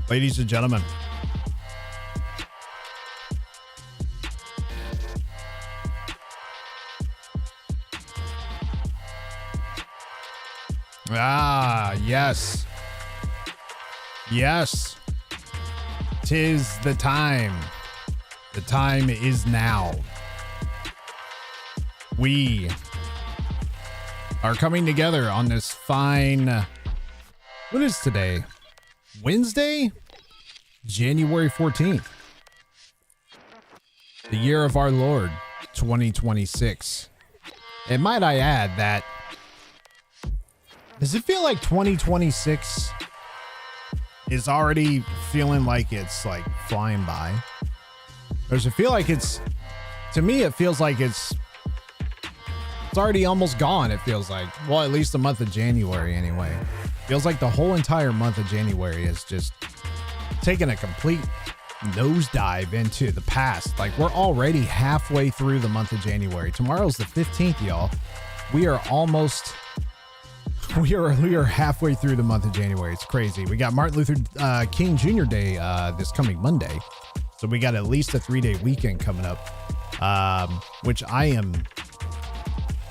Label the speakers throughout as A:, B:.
A: Ladies and gentlemen, yes. Yes. 'Tis the time. The time is now. We are coming together on this fine, what is today? Wednesday, January 14th, the year of our Lord, 2026. And might I add that, does it feel like 2026 is already feeling like it's like flying by? Or does it feel like to me, it feels like it's already almost gone. It feels like, well, at least the month of January anyway. Feels like the whole entire month of January is just taking a complete nosedive into the past. Like, we're already halfway through the month of January. Tomorrow's the 15th, y'all. We are halfway through the month of January. It's crazy. We got Martin Luther King Jr. Day this coming Monday. So we got at least a 3-day weekend coming up, which I am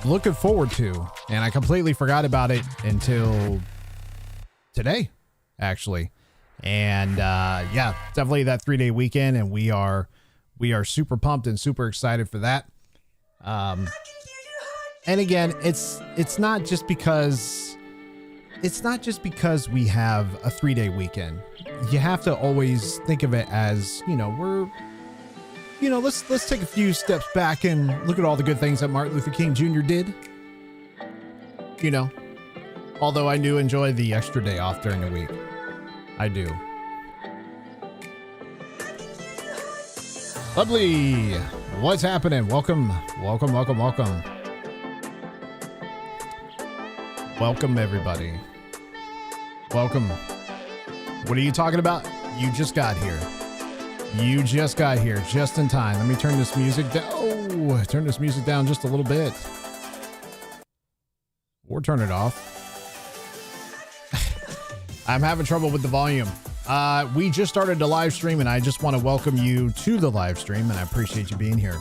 A: looking forward to. And I completely forgot about it until today, actually. And yeah, definitely that 3-day weekend, and we are super pumped and super excited for that. And again, it's not just because we have a 3-day weekend. You have to always think of it as, let's take a few steps back and look at all the good things that Martin Luther King Jr. did. Although I do enjoy the extra day off during the week. I do. Lovely. What's happening? Welcome. Welcome, everybody. Welcome. What are you talking about? You just got here. Just in time. Let me turn this music down. Oh, turn this music down just a little bit. Or turn it off. I'm having trouble with the volume. We just started the live stream, and I just want to welcome you to the live stream, and I appreciate you being here.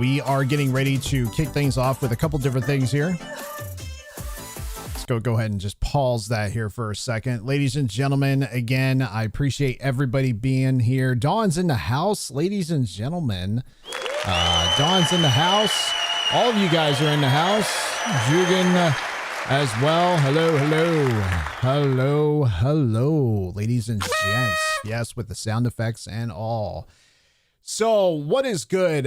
A: We are getting ready to kick things off with a couple different things here. Let's go ahead and just pause that here for a second. Ladies and gentlemen, again, I appreciate everybody being here. Dawn's in the house, ladies and gentlemen. Dawn's in the house. All of you guys are in the house. Jugan as well. Hello, ladies and gents. Yes, with the sound effects and all. So what is good?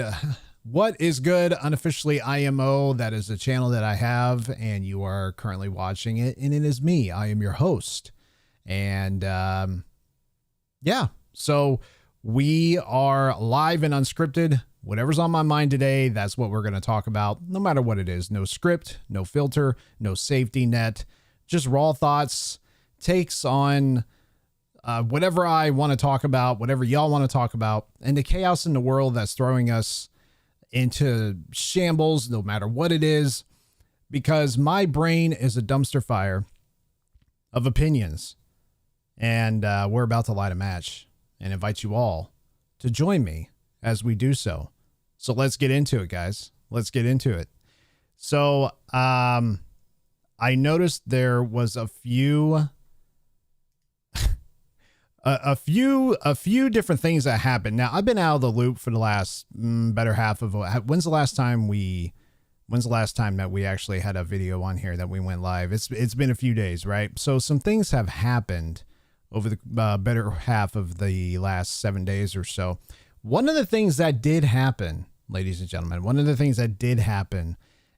A: Unofficially IMO. That is a channel that I have, and you are currently watching it, and it is me. I am your host. And yeah, so we are live and unscripted. Whatever's on my mind today, that's what we're going to talk about, no matter what it is. No script, no filter, no safety net, just raw thoughts, takes on whatever I want to talk about, whatever y'all want to talk about, and the chaos in the world that's throwing us into shambles, no matter what it is, because my brain is a dumpster fire of opinions. And we're about to light a match and invite you all to join me as we do so. So let's get into it, guys. Let's get into it. So I noticed there was a few different things that happened. Now, I've been out of the loop for the last better half of when's the last time that we actually had a video on here that we went live? It's been a few days, right? So some things have happened over the better half of the last 7 days or so. One of the things that did happen, ladies and gentlemen,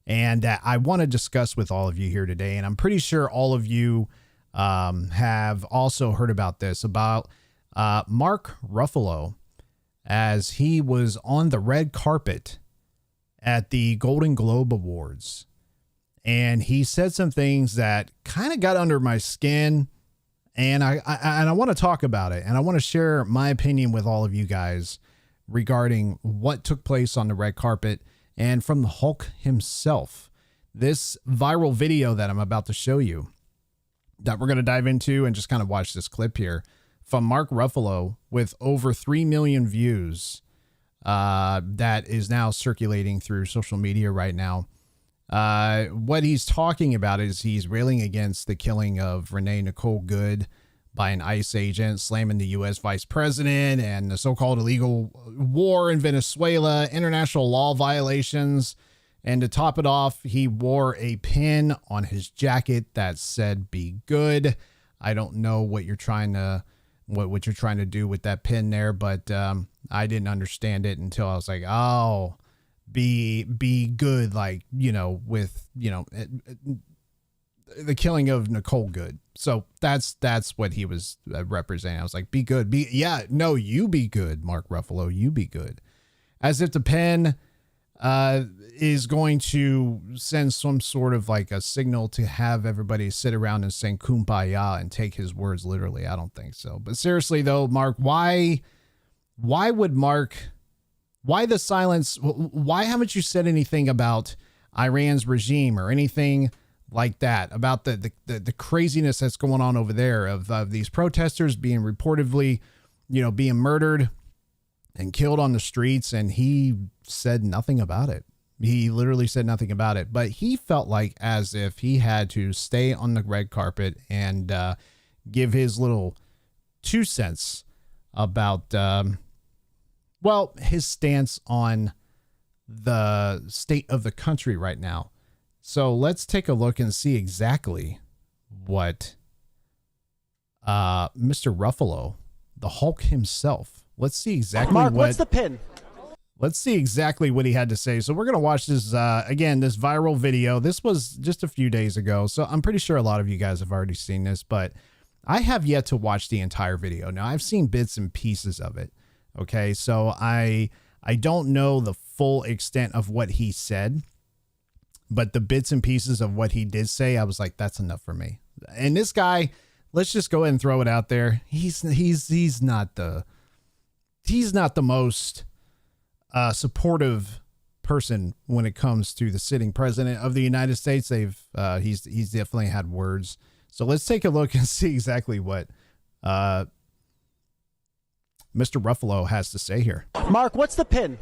A: and that I want to discuss with all of you here today, and I'm pretty sure all of you have also heard about this, about Mark Ruffalo, as he was on the red carpet at the Golden Globe Awards. And he said some things that kind of got under my skin. And I want to talk about it, and I want to share my opinion with all of you guys, regarding what took place on the red carpet and from the Hulk himself. This viral video that I'm about to show you, that we're going to dive into and just kind of watch this clip here from Mark Ruffalo with over 3 million views, that is now circulating through social media right now. What he's talking about is he's railing against the killing of Renee Nicole Good by an ICE agent, slamming the U.S. vice president and the so-called illegal war in Venezuela, international law violations. And to top it off, he wore a pin on his jacket that said "Be Good." I don't know what you're trying to what you're trying to do with that pin there, but I didn't understand it until I was like, oh, be good, like, you know, with, you know, the killing of Nicole Good. So that's what he was representing. I was like, be good. You be good, Mark Ruffalo, you be good. As if the pen is going to send some sort of like a signal to have everybody sit around and sing Kumbaya and take his words literally. I don't think so. But seriously though, Mark, why the silence? Why haven't you said anything about Iran's regime or anything like that, about the craziness that's going on over there of these protesters being reportedly, you know, being murdered and killed on the streets? And he said nothing about it. He literally said nothing about it, but he felt like as if he had to stay on the red carpet and give his little 2 cents about, his stance on the state of the country right now. So let's take a look and see exactly what Mr. Ruffalo, the Hulk himself, let's see exactly
B: Mark, what's the pin?
A: Let's see exactly what he had to say. So we're going to watch this, again, this viral video. This was just a few days ago, so I'm pretty sure a lot of you guys have already seen this, but I have yet to watch the entire video. Now, I've seen bits and pieces of it, okay? So I don't know the full extent of what he said, but the bits and pieces of what he did say, I was like, that's enough for me. And this guy, let's just go ahead and throw it out there. He's not the most supportive person when it comes to the sitting president of the United States. He's definitely had words. So let's take a look and see exactly what Mr. Ruffalo has to say here.
B: Mark, what's the pin?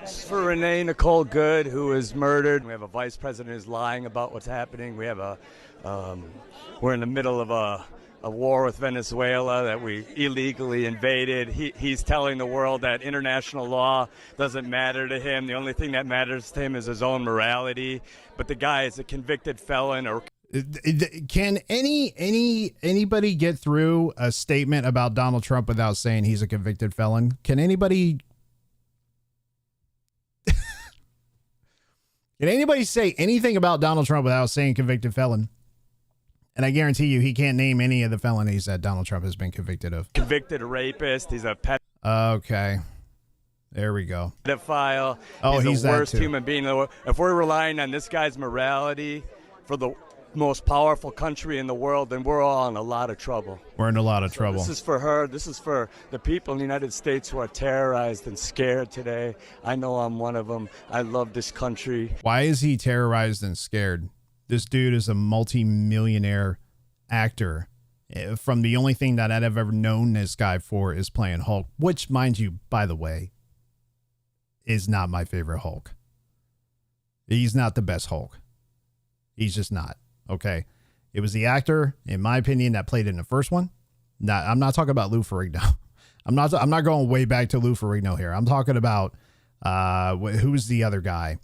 C: It's for Renee Nicole Good, who was murdered. We have a vice president who's lying about what's happening. We have we're in the middle of a war with Venezuela that we illegally invaded. He's telling the world that international law doesn't matter to him. The only thing that matters to him is his own morality. But the guy is a convicted felon. Or
A: can anybody get through a statement about Donald Trump without saying he's a convicted felon? Can anybody? Can anybody say anything about Donald Trump without saying convicted felon? And I guarantee you, he can't name any of the felonies that Donald Trump has been convicted of.
C: Convicted rapist. He's a
A: okay. There we go.
C: pedophile.
A: Oh,
C: he's the worst human being in the world. If we're relying on this guy's morality for the most powerful country in the world, then we're all in a lot of trouble.
A: We're in a lot of trouble.
C: This is for her. This is for the people in the United States who are terrorized and scared today. I know I'm one of them. I love this country.
A: Why is he terrorized and scared? This dude is a multi-millionaire actor. From the only thing that I've ever known this guy for is playing Hulk, which, mind you, by the way, is not my favorite Hulk. He's not the best Hulk. He's just not. Okay. It was the actor, in my opinion, that played in the first one. Now, I'm not talking about Lou Ferrigno. I'm not going way back to Lou Ferrigno here. I'm talking about who's the other guy?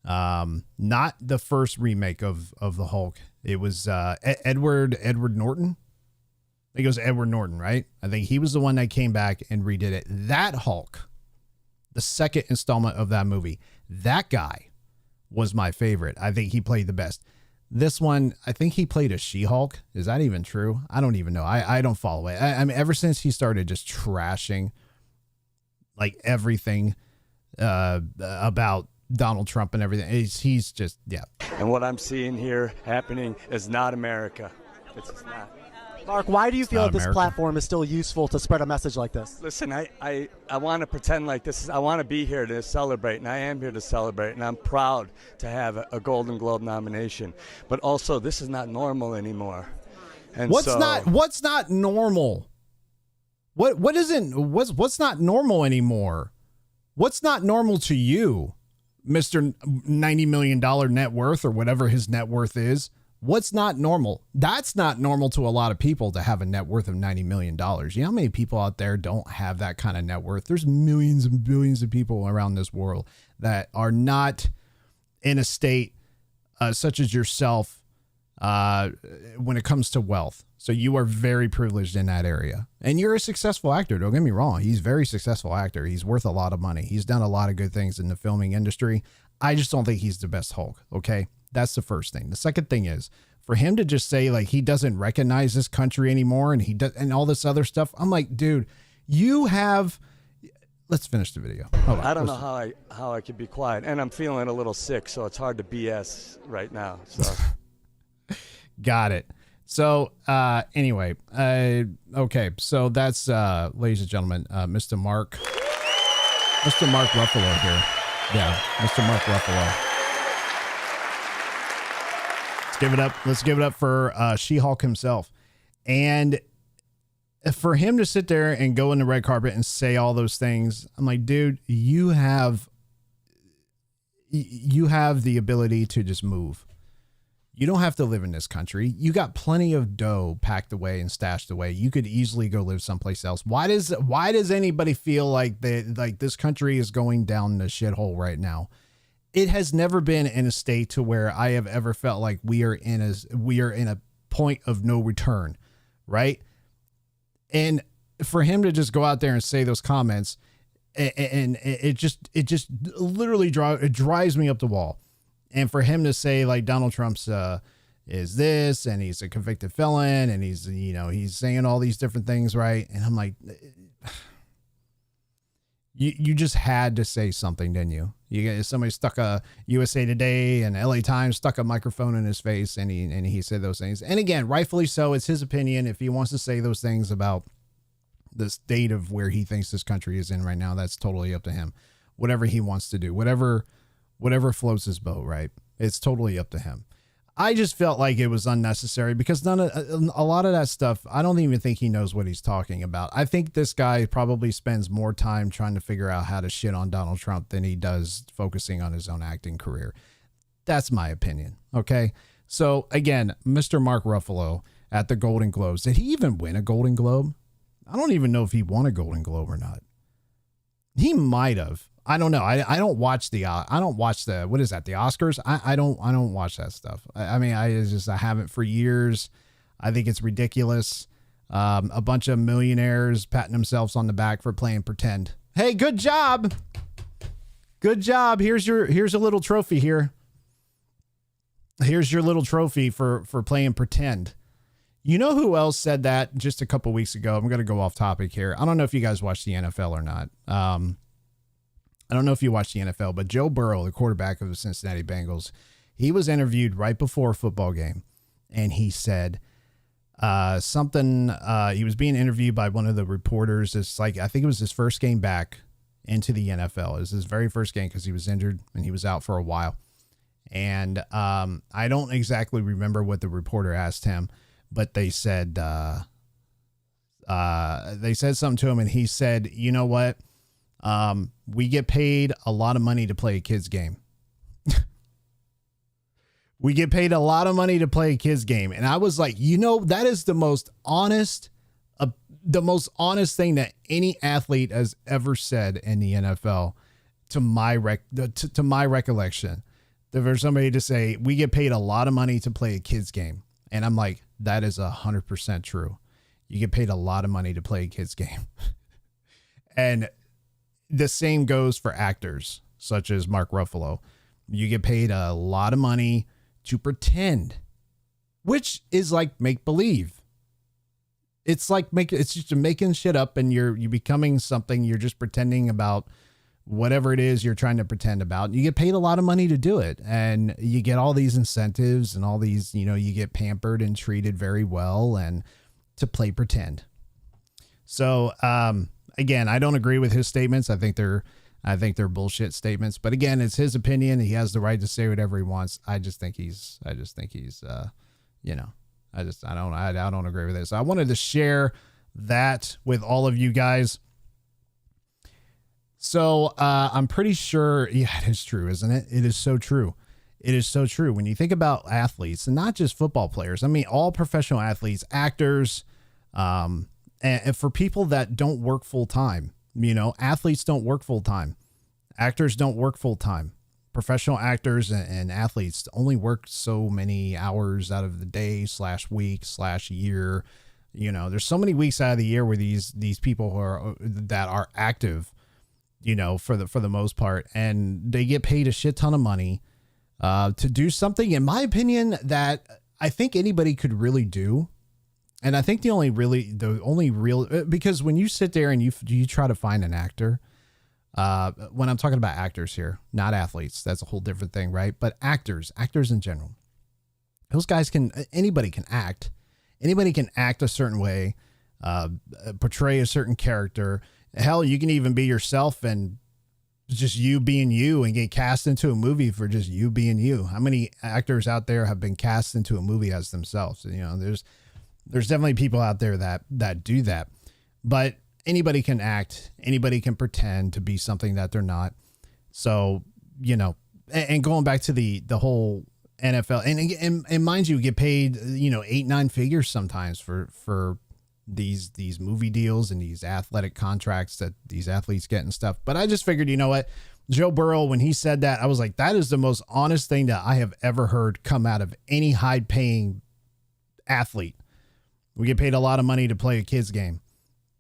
A: Not the first remake of the Hulk. It was Edward Norton. I think it was Edward Norton, right? I think he was the one that came back and redid it. That Hulk, the second installment of that movie, that guy was my favorite. I think he played the best. This one, I think he played a She-Hulk. Is that even true? I don't even know. I don't follow it. I mean, ever since he started just trashing like everything about Donald Trump and everything, he's just, yeah.
C: And what I'm seeing here happening is not America. It's just not.
B: Mark, why do you feel
A: not
B: that this
A: American.
B: platform is still useful to spread a message like this?
C: Listen, I want to pretend like this is, I want to be here to celebrate, and I am here to celebrate, and I'm proud to have a Golden Globe nomination. But also, this is not normal anymore. And
A: What's
C: so,
A: not normal? What's not normal anymore? What's not normal to you, Mr. $90 million net worth or whatever his net worth is? What's not normal? That's not normal to a lot of people to have a net worth of $90 million. You know how many people out there don't have that kind of net worth? There's millions and billions of people around this world that are not in a state such as yourself when it comes to wealth. So you are very privileged in that area. And you're a successful actor. Don't get me wrong. He's a very successful actor. He's worth a lot of money. He's done a lot of good things in the filming industry. I just don't think he's the best Hulk. Okay. That's the first thing. The second thing is for him to just say like he doesn't recognize this country anymore and he does and all this other stuff. I'm like, dude, you have. Let's finish the video. Hold on.
C: I don't know how I could be quiet, and I'm feeling a little sick, so it's hard to BS right now. So
A: Got it. So anyway, okay. So that's ladies and gentlemen, Mr. Mark Ruffalo here. Yeah, Mr. Mark Ruffalo. Let's give it up for She-Hulk himself. And for him to sit there and go in the red carpet and say all those things, I'm like, dude, you have the ability to just move. You don't have to live in this country. You got plenty of dough packed away and stashed away. You could easily go live someplace else. Why does anybody feel like this country is going down the shithole right now? It has never been in a state to where I have ever felt like we are in a point of no return, right? And for him to just go out there and say those comments, and it just literally drives me up the wall. And for him to say like Donald Trump's is this, and he's a convicted felon, and he's saying all these different things, right? And I'm like, you just had to say something, didn't you? Somebody stuck a USA Today and LA Times stuck a microphone in his face, and he said those things. And again, rightfully so. It's his opinion. If he wants to say those things about the state of where he thinks this country is in right now, that's totally up to him. Whatever he wants to do, whatever floats his boat, right? It's totally up to him. I just felt like it was unnecessary because a lot of that stuff, I don't even think he knows what he's talking about. I think this guy probably spends more time trying to figure out how to shit on Donald Trump than he does focusing on his own acting career. That's my opinion. Okay. So again, Mr. Mark Ruffalo at the Golden Globes. Did he even win a Golden Globe? I don't even know if he won a Golden Globe or not. He might have. I don't know. I don't watch the what is that? The Oscars. I don't watch that stuff. I mean, I haven't for years. I think it's ridiculous. A bunch of millionaires patting themselves on the back for playing pretend. Hey, good job. Good job. Here's a little trophy here. Here's your little trophy for playing pretend. You know who else said that just a couple weeks ago? I'm going to go off topic here. I don't know if you guys watch the NFL or not. I don't know if you watch the NFL, but Joe Burrow, the quarterback of the Cincinnati Bengals, he was interviewed right before a football game, and he said something. He was being interviewed by one of the reporters. It's like, I think it was his first game back into the NFL. It was his very first game because he was injured and he was out for a while. And I don't exactly remember what the reporter asked him, but they said something to him, and he said, "You know what? We get paid a lot of money to play a kid's game." We get paid a lot of money to play a kid's game. And I was like, that is the most honest thing that any athlete has ever said in the NFL to my recollection. For somebody to say, we get paid a lot of money to play a kid's game. And I'm like, that is 100% true. You get paid a lot of money to play a kid's game. And the same goes for actors such as Mark Ruffalo. You get paid a lot of money to pretend, which is like make believe. It's like it's just making shit up, and you're becoming something. You're just pretending about whatever it is you're trying to pretend about. You get paid a lot of money to do it, and you get all these incentives and all these, you get pampered and treated very well. And to play pretend. So, again, I don't agree with his statements. I think they're bullshit statements, but again, it's his opinion. He has the right to say whatever he wants. I don't agree with this. I wanted to share that with all of you guys. So, I'm pretty sure, yeah, it is true, isn't it? It is so true. It is so true. When you think about athletes, and not just football players, I mean, all professional athletes, actors, and for people that don't work full time, athletes don't work full time. Actors don't work full time. Professional actors and athletes only work so many hours out of the day /week /year. There's so many weeks out of the year where these people that are active, for the most part, and they get paid a shit ton of money to do something, in my opinion, that I think anybody could really do. And I think the only real, because when you sit there and you try to find an actor, when I'm talking about actors here, not athletes, that's a whole different thing, right? But actors in general, those guys anybody can act a certain way, portray a certain character. Hell, you can even be yourself and just you being you and get cast into a movie for just you being you. How many actors out there have been cast into a movie as themselves? There's definitely people out there that do that, but anybody can act, anybody can pretend to be something that they're not. So, and going back to the whole NFL, and mind you, get paid, 8-9 figures sometimes for these movie deals and these athletic contracts that these athletes get and stuff. But I just figured, you know what, Joe Burrow, when he said that, I was like, that is the most honest thing that I have ever heard come out of any high paying athlete. We get paid a lot of money to play a kid's game.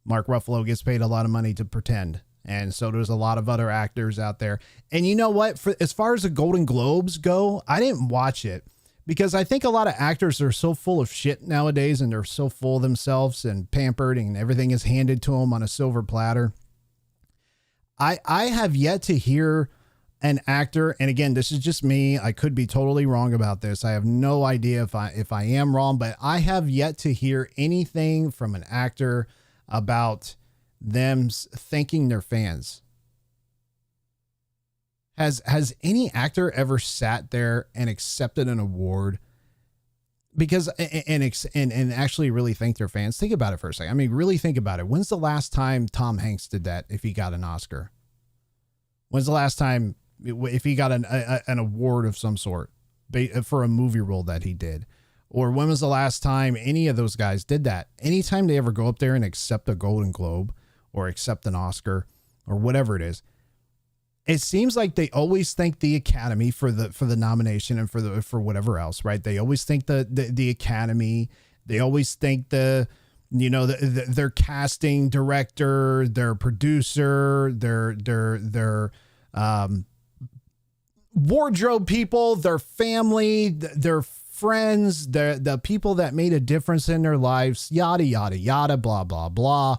A: Mark Ruffalo gets paid a lot of money to pretend. And so there's a lot of other actors out there. And you know what? As far as the Golden Globes go, I didn't watch it because I think a lot of actors are so full of shit nowadays, and they're so full of themselves and pampered, and everything is handed to them on a silver platter. I have yet to hear an actor, and again, this is just me, I could be totally wrong about this. I have no idea if I am wrong, but I have yet to hear anything from an actor about them thanking their fans. Has any actor ever sat there and accepted an award because and actually really thank their fans? Think about it for a second. I mean, really think about it. When's the last time Tom Hanks did that? If he got an Oscar, when's the last time if he got an award of some sort for a movie role that he did? Or when was the last time any of those guys did that? Anytime they ever go up there and accept a Golden Globe or accept an Oscar or whatever it is, it seems like they always thank the Academy for the nomination and for whatever else, right? They always thank the Academy. They always thank their casting director, their producer, their wardrobe people, their family, their friends, the people that made a difference in their lives, yada, yada, yada, blah, blah, blah.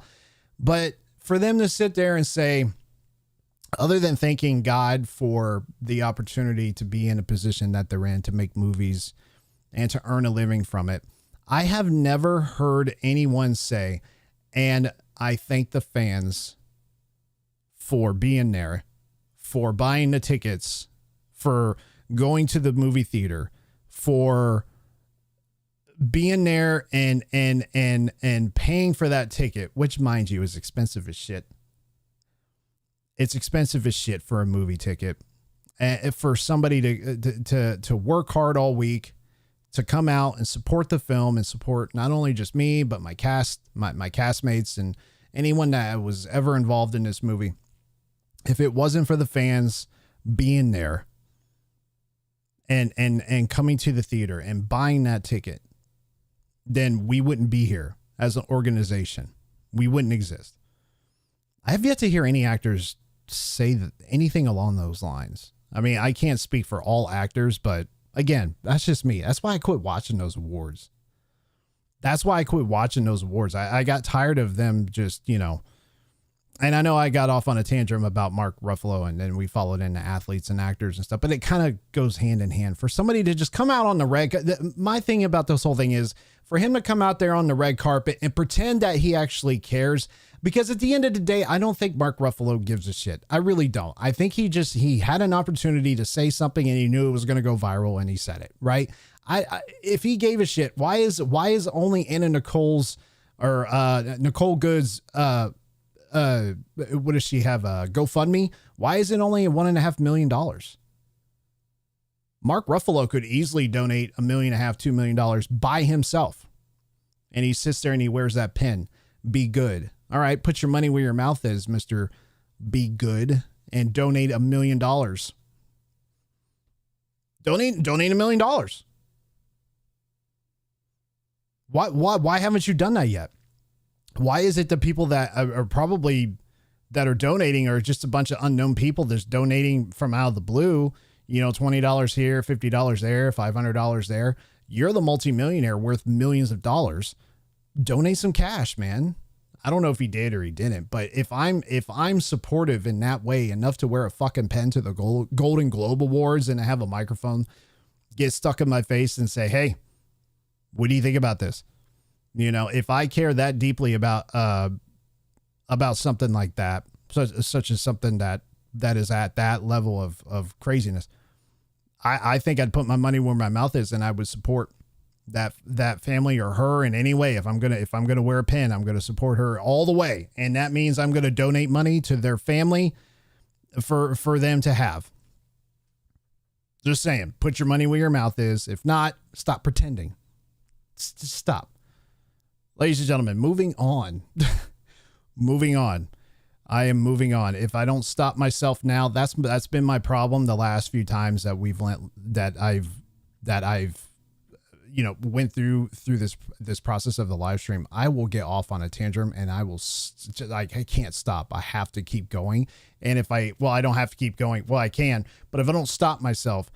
A: But for them to sit there and say, other than thanking God for the opportunity to be in a position that they're in, to make movies and to earn a living from it, I have never heard anyone say, and I thank the fans for being there, for buying the tickets, for going to the movie theater, for being there and paying for that ticket, which, mind you, is expensive as shit. It's expensive as shit for a movie ticket. And for somebody to work hard all week, to come out and support the film and support not only just me, but my cast, my castmates, and anyone that was ever involved in this movie. If it wasn't for the fans being there and coming to the theater and buying that ticket, then we wouldn't be here as an organization. We wouldn't exist. I have yet to hear any actors say anything along those lines. I mean, I can't speak for all actors, but again, that's just me. That's why I quit watching those awards. I got tired of them just, and I know I got off on a tantrum about Mark Ruffalo, and then we followed into athletes and actors and stuff, but it kind of goes hand in hand. For somebody to just come out on the red, my thing about this whole thing is for him to come out there on the red carpet and pretend that he actually cares. Because at the end of the day, I don't think Mark Ruffalo gives a shit. I really don't. I think he had an opportunity to say something and he knew it was going to go viral and he said it, right? If he gave a shit, why is only Anna Nicole's or Nicole Good's what does she have? GoFundMe? Why is it only $1.5 million? Mark Ruffalo could easily donate $1.5 million, $2 million by himself. And he sits there and he wears that pin. Be good. All right. Put your money where your mouth is, Mr. Be Good, and donate $1 million. Donate $1 million. Why haven't you done that yet? Why is it the people that are probably that are donating are just a bunch of unknown people that's donating from out of the blue, you know, $20 here, $50 there, $500 there. You're the multimillionaire worth millions of dollars. Donate some cash, man. I don't know if he did or he didn't, but if I'm supportive in that way enough to wear a fucking pen to the Golden Globe Awards and have a microphone get stuck in my face and say, hey, what do you think about this? You know, if I care that deeply about something like that, such as something that is at that level of craziness, I think I'd put my money where my mouth is and I would support that family or her in any way. If I'm gonna wear a pin, I'm gonna support her all the way, and that means I'm gonna donate money to their family for them to have. Just saying, put your money where your mouth is. If not, stop pretending. Just stop. Ladies and gentlemen, moving on. Moving on. I am moving on. If I don't stop myself now, that's been my problem the last few times that I've you know, went through this process of the live stream. I will get off on a tantrum and I will I can't stop. I have to keep going. And I don't have to keep going. Well, I can, but if I don't stop myself,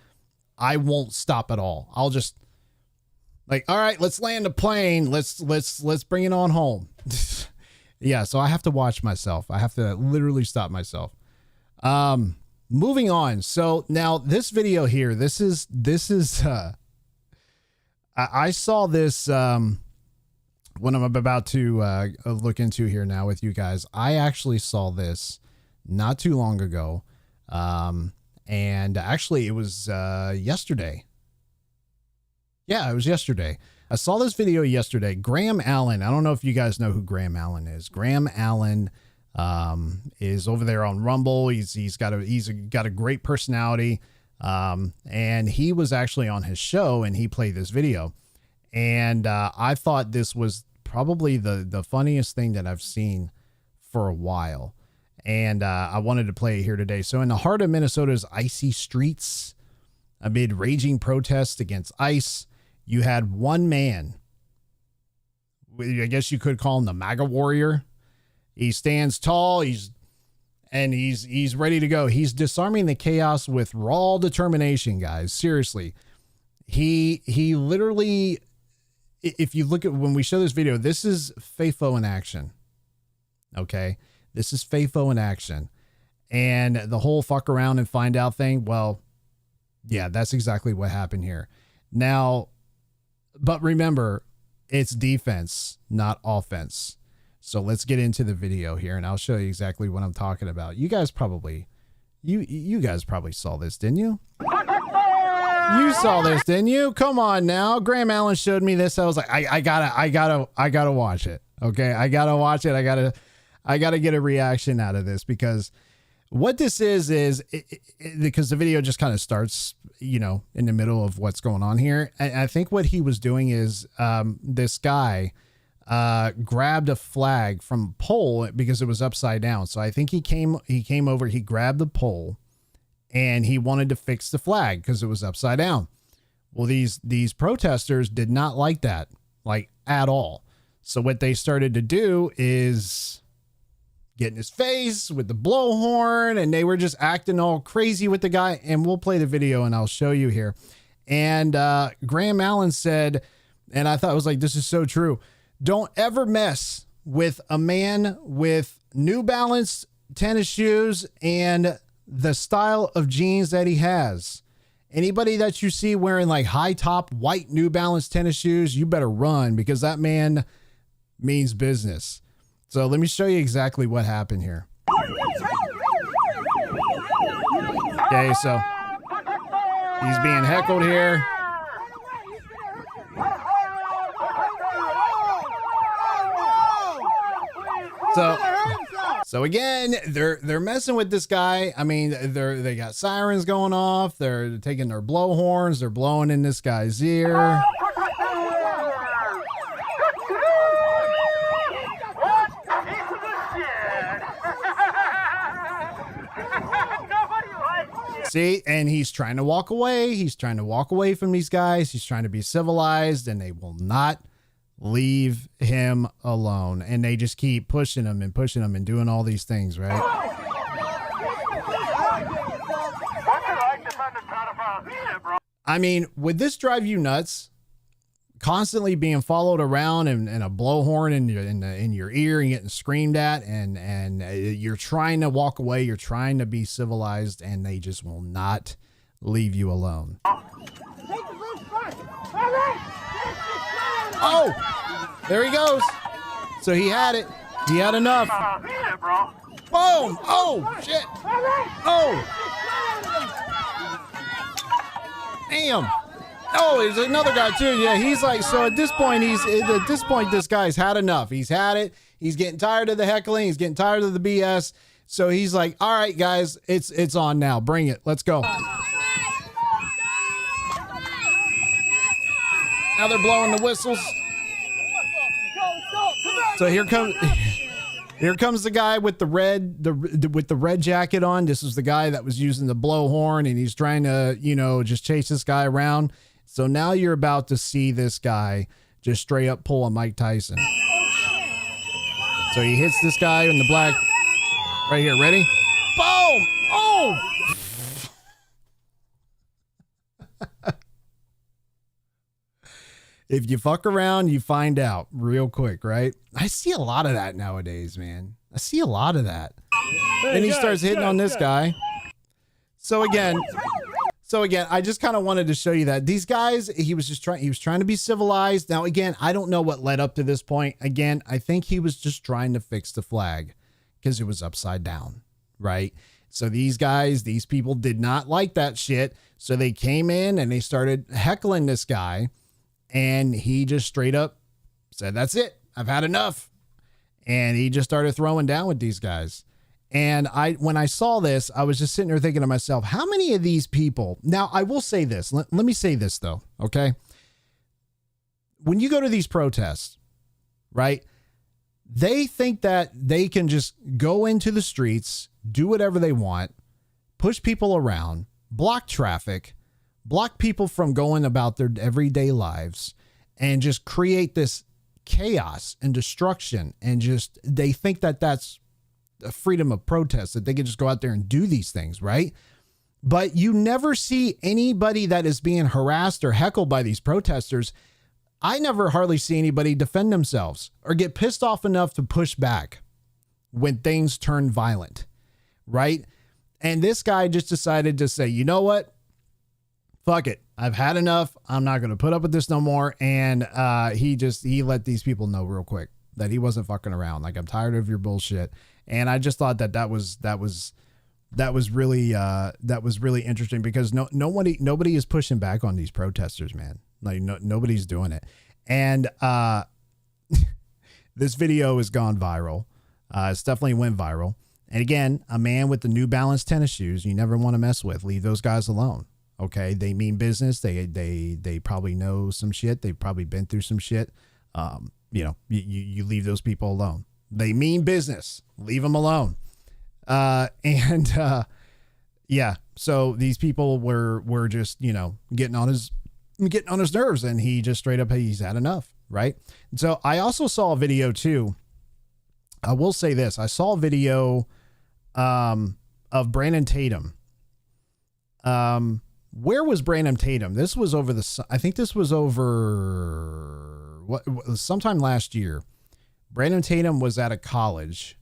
A: I won't stop at all. I'll just like, all right, let's land a plane. Let's bring it on home. Yeah. So I have to watch myself. I have to literally stop myself. Moving on. So now this video here, this is I saw this when I'm about to look into here now with you guys. I actually saw this not too long ago. And actually it was yesterday. Yeah, it was yesterday. I saw this video yesterday. Graham Allen. I don't know if you guys know who Graham Allen is. Graham Allen is over there on Rumble. He's got a great personality. And he was actually on his show and he played this video. And I thought this was probably the funniest thing that I've seen for a while. And I wanted to play it here today. So in the heart of Minnesota's icy streets, amid raging protests against ICE, you had one man, I guess you could call him the MAGA warrior. He stands tall. He's ready to go. He's disarming the chaos with raw determination, guys. Seriously. He literally, if you look at when we show this video, this is FAFO in action. Okay. This is FAFO in action. And the whole fuck around and find out thing. Well, yeah, that's exactly what happened here. Now, but remember, it's defense, not offense. So let's get into the video here and I'll show you exactly what I'm talking about. You guys probably, you guys probably saw this, didn't you? You saw this, didn't you? Come on now. Graham Allen showed me this. I was like, I gotta watch it. Okay. I gotta watch it. I gotta get a reaction out of this because what this is because the video just kind of starts, you know, in the middle of what's going on here. I think what he was doing is this guy grabbed a flag from a pole because it was upside down. So I think he came over, he grabbed the pole and he wanted to fix the flag because it was upside down. Well, these protesters did not like that, like at all. So what they started to do is get in his face with the blowhorn and they were just acting all crazy with the guy. And we'll play the video and I'll show you here. And Graham Allen said, and I thought it was like, this is so true. Don't ever mess with a man with New Balance tennis shoes and the style of jeans that he has. Anybody that you see wearing like high top white New Balance tennis shoes, you better run, because that man means business. So let me show you exactly what happened here. Okay, so he's being heckled here. So again, they're messing with this guy. I mean, they got sirens going off. They're taking their blow horns. They're blowing in this guy's ear. See, and he's trying to walk away. He's trying to walk away from these guys. He's trying to be civilized, and they will not leave him alone. And they just keep pushing him and doing all these things, right? I mean, would this drive you nuts? Constantly being followed around and a blowhorn in your ear and getting screamed at, and you're trying to walk away, you're trying to be civilized, and they just will not leave you alone. Oh, there he goes. So he had it. He had enough. Boom. Oh, shit. Oh. Damn. Oh, there's another guy too. Yeah, he's like, so at this point, this guy's had enough. He's had it. He's getting tired of the heckling. He's getting tired of the BS. So he's like, all right, guys, it's on now. Bring it. Let's go. Now they're blowing the whistles. So here comes the guy with the red jacket on. This is the guy that was using the blowhorn, and he's trying to, just chase this guy around. So now you're about to see this guy just straight up pull a Mike Tyson. So he hits this guy in the black right here. Ready? Boom! Oh! If you fuck around, you find out real quick, right? I see a lot of that nowadays, man. I see a lot of that. Then he starts hitting on this guy. So again, I just kind of wanted to show you that these guys, he was trying to be civilized. Now, again, I don't know what led up to this point. Again, I think he was just trying to fix the flag because it was upside down, right? So these people did not like that shit. So they came in and they started heckling this guy. And he just straight up said, that's it. I've had enough. And he just started throwing down with these guys. And when I saw this, I was just sitting there thinking to myself, how many of these people, now I will say this, let me say this though. Okay. When you go to these protests, right? They think that they can just go into the streets, do whatever they want, push people around, block traffic, block people from going about their everyday lives, and just create this chaos and destruction. And just, they think that that's a freedom of protest, that they can just go out there and do these things. Right. But you never see anybody that is being harassed or heckled by these protesters. I never hardly see anybody defend themselves or get pissed off enough to push back when things turn violent. Right. And this guy just decided to say, you know what? Fuck it. I've had enough. I'm not going to put up with this no more. And he let these people know real quick that he wasn't fucking around. Like, I'm tired of your bullshit. And I just thought that was really interesting, because nobody is pushing back on these protesters, man. Like, nobody's doing it. And this video has gone viral. It's definitely went viral. And again, a man with the New Balance tennis shoes, you never want to mess with. Leave those guys alone. Okay, they mean business. They probably know some shit. They've probably been through some shit. You leave those people alone. They mean business. Leave them alone. Yeah. So these people were just, getting on his nerves, and he just straight up, he's had enough. Right. And so I also saw a video too. I will say this. I saw a video, of Brandon Tatum. Where was Brandon Tatum? This was I think this was over sometime last year, Brandon Tatum was at a college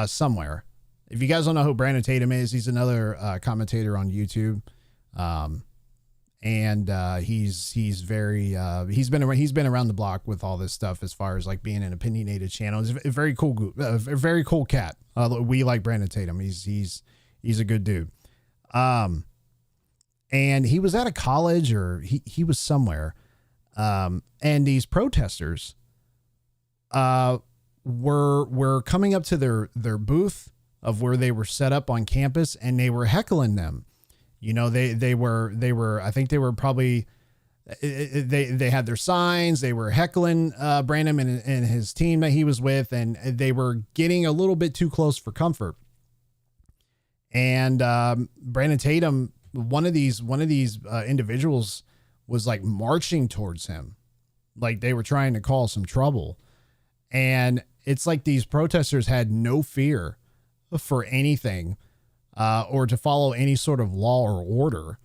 A: somewhere. If you guys don't know who Brandon Tatum is, he's another commentator on YouTube. And he's been around the block with all this stuff as far as like being an opinionated channel. He's a very cool, a very cool cat. We like Brandon Tatum. He's a good dude. And he was at a college, or he was somewhere. And these protesters were coming up to their booth of where they were set up on campus, and they were heckling them. You know, they were, I think they were probably, they had their signs, they were heckling Brandon and his team that he was with, and they were getting a little bit too close for comfort. And Brandon Tatum, one of these individuals was like marching towards him, like they were trying to cause some trouble. And it's like these protesters had no fear for anything. Or to follow any sort of law or order,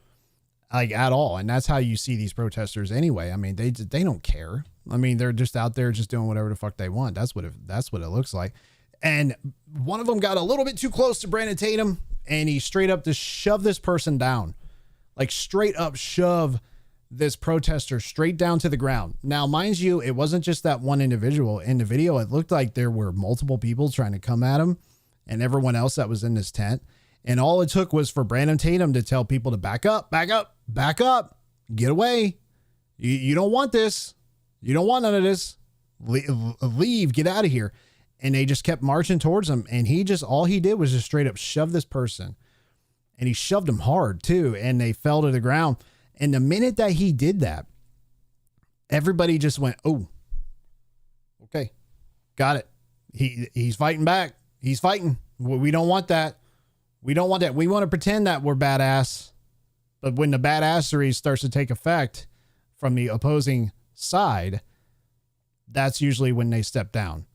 A: like at all. And that's how you see these protesters anyway. I mean, they don't care. I mean, they're just out there just doing whatever the fuck they want. That's what it looks like. And one of them got a little bit too close to Brandon Tatum, and he straight up just shoved this person down, like straight up shove this protester straight down to the ground. Now, mind you, it wasn't just that one individual in the video. It looked like there were multiple people trying to come at him, and everyone else that was in this tent. And all it took was for Brandon Tatum to tell people to back up, get away. You don't want this. You don't want none of this. Leave, get out of here. And they just kept marching towards him. And all he did was just straight up shove this person. And he shoved him hard too. And they fell to the ground. And the minute that he did that, everybody just went, oh, okay, got it. He's fighting back. He's fighting. We don't want that. We don't want that. We want to pretend that we're badass. But when the badassery starts to take effect from the opposing side, that's usually when they step down.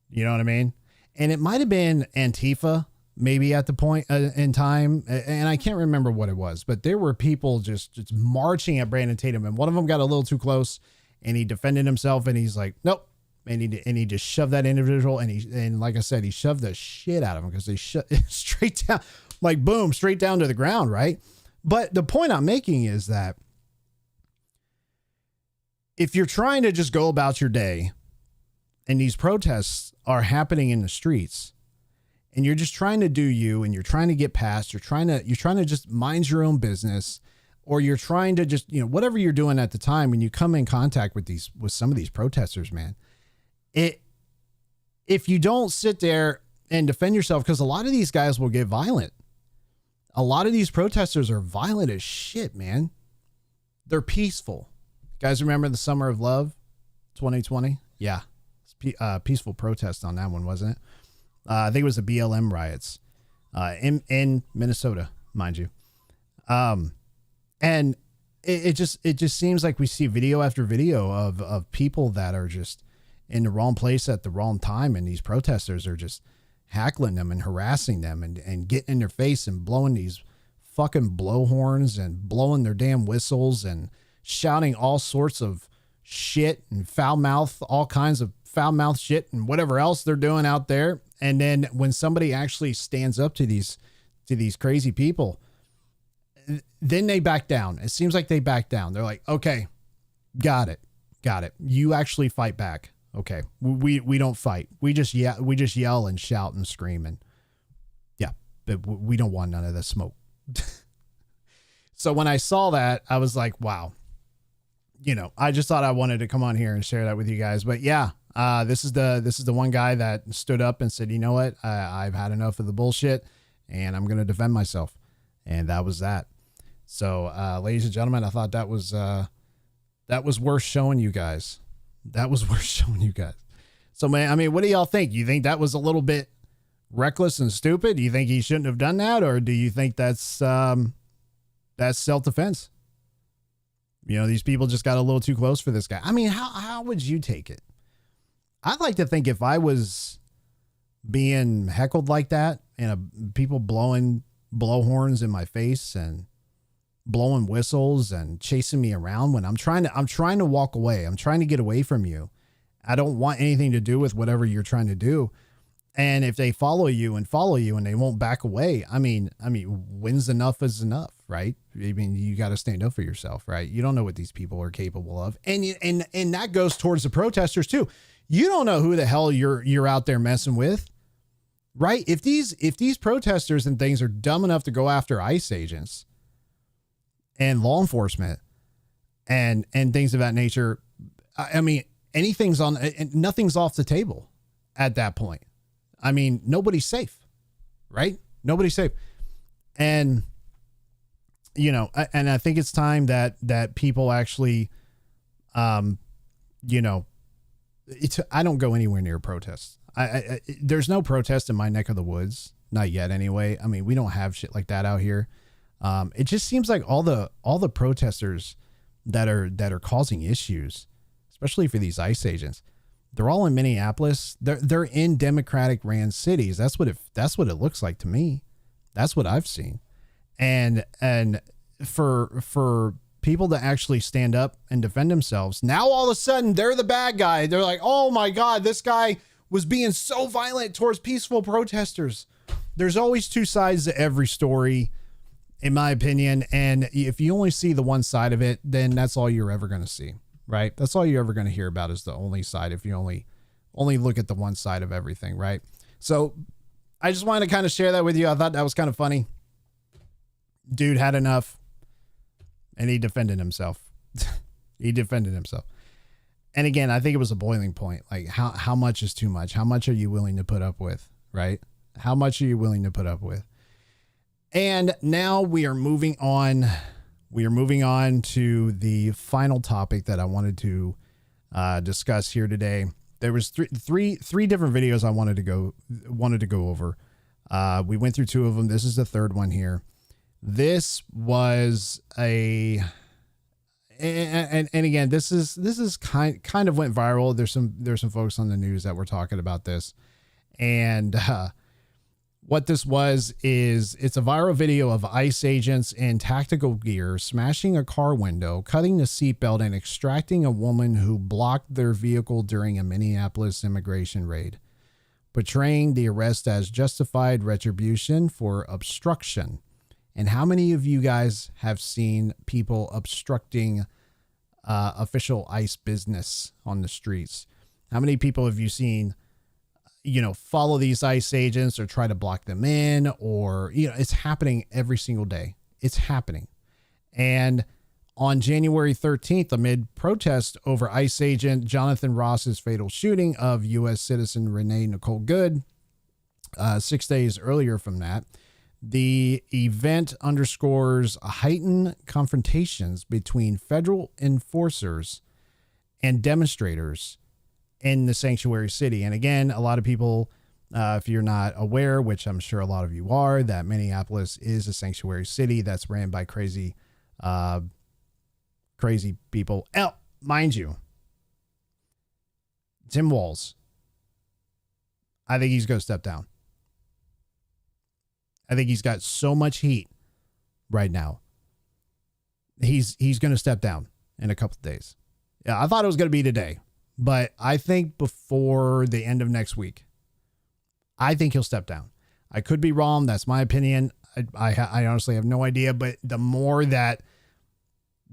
A: You know what I mean? And it might have been Antifa, maybe at the point in time. And I can't remember what it was, but there were people just marching at Brandon Tatum. And one of them got a little too close, and he defended himself, and he's like, nope. And he just shoved that individual, and like I said, he shoved the shit out of him because they straight down, like boom, straight down to the ground, right? But the point I'm making is that if you're trying to just go about your day, and these protests are happening in the streets, and you're just trying to do you, and you're trying to get past, you're trying to just mind your own business, or you're trying to just, whatever you're doing at the time, when you come in contact with some of these protesters, man. If you don't sit there and defend yourself, because a lot of these guys will get violent. A lot of these protesters are violent as shit, man. They're peaceful. Guys, remember the Summer of Love, 2020? Yeah. Peaceful protest on that one, wasn't it? I think it was the BLM riots in Minnesota, mind you. And it just seems like we see video after video of people that are just in the wrong place at the wrong time, and these protesters are just hackling them and harassing them and getting in their face and blowing these fucking blowhorns and blowing their damn whistles and shouting all sorts of shit and foul mouth, all kinds of foul mouth shit and whatever else they're doing out there. And then when somebody actually stands up to these crazy people, then they back down. It seems like they back down. They're like, okay, got it. You actually fight back. Okay. We don't fight. We just yell and shout and scream, and yeah, but we don't want none of the smoke. So when I saw that, I was like, wow, I just thought I wanted to come on here and share that with you guys. But yeah, this is the one guy that stood up and said, you know what? I've had enough of the bullshit, and I'm going to defend myself. And that was that. So, ladies and gentlemen, I thought that was worth showing you guys. So, man, I mean, what do y'all think? You think that was a little bit reckless and stupid? Do you think he shouldn't have done that? Or do you think that's self-defense? These people just got a little too close for this guy. I mean, how would you take it? I'd like to think if I was being heckled like that and people blowing blowhorns in my face and blowing whistles and chasing me around when I'm trying to walk away. I'm trying to get away from you. I don't want anything to do with whatever you're trying to do. And if they follow you and they won't back away, I mean, when's enough is enough, right? I mean, you got to stand up for yourself, right? You don't know what these people are capable of. And that goes towards the protesters too. You don't know who the hell you're out there messing with, right? If these protesters and things are dumb enough to go after ICE agents and law enforcement and things of that nature, I mean, nothing's off the table at that point. I mean, nobody's safe, right? Nobody's safe. And, you know, and I think it's time that people actually, you know, I don't go anywhere near protests. There's no protest in my neck of the woods. Not yet anyway. I mean, we don't have shit like that out here. It just seems like all the protesters that are causing issues, especially for these ICE agents, they're all in Minneapolis. They're in Democratic ran cities. That's what it looks like to me. That's what I've seen. And for people to actually stand up and defend themselves, now all of a sudden they're the bad guy. They're like, oh my God, this guy was being so violent towards peaceful protesters. There's always two sides to every story, in my opinion. And if you only see the one side of it, then that's all you're ever going to see. Right? That's all you're ever going to hear about is the only side. If you only look at the one side of everything. Right? So I just wanted to kind of share that with you. I thought that was kind of funny. Dude had enough and he defended himself. He defended himself. And again, I think it was a boiling point. Like how much is too much? How much are you willing to put up with? Right? How much are you willing to put up with? And now we are moving on. We are moving on to the final topic that I wanted to discuss here today. There was three different videos I wanted to go over. We went through two of them. This is the third one here. This was and again, this is kind of went viral. There's some folks on the news that were talking about this, and what this is it's a viral video of ICE agents in tactical gear smashing a car window, cutting the seatbelt, and extracting a woman who blocked their vehicle during a Minneapolis immigration raid, portraying the arrest as justified retribution for obstruction. And how many of you guys have seen people obstructing official ICE business on the streets? How many people have you seen, you know, follow these ICE agents or try to block them in, or, you know, it's happening every single day. It's happening. And on January 13th, amid protest over ICE agent Jonathan Ross's fatal shooting of U.S. citizen Renee Nicole Good, 6 days earlier from that, the event underscores heightened confrontations between federal enforcers and demonstrators in the sanctuary city. And again, a lot of people, if you're not aware, which I'm sure a lot of you are, that Minneapolis is a sanctuary city that's ran by crazy people. Mind you, Tim Walz, I think he's going to step down. I think he's got so much heat right now. He's going to step down in a couple of days. Yeah, I thought it was going to be today, but I think before the end of next week, I think he'll step down. I could be wrong. That's my opinion. I honestly have no idea, but the more that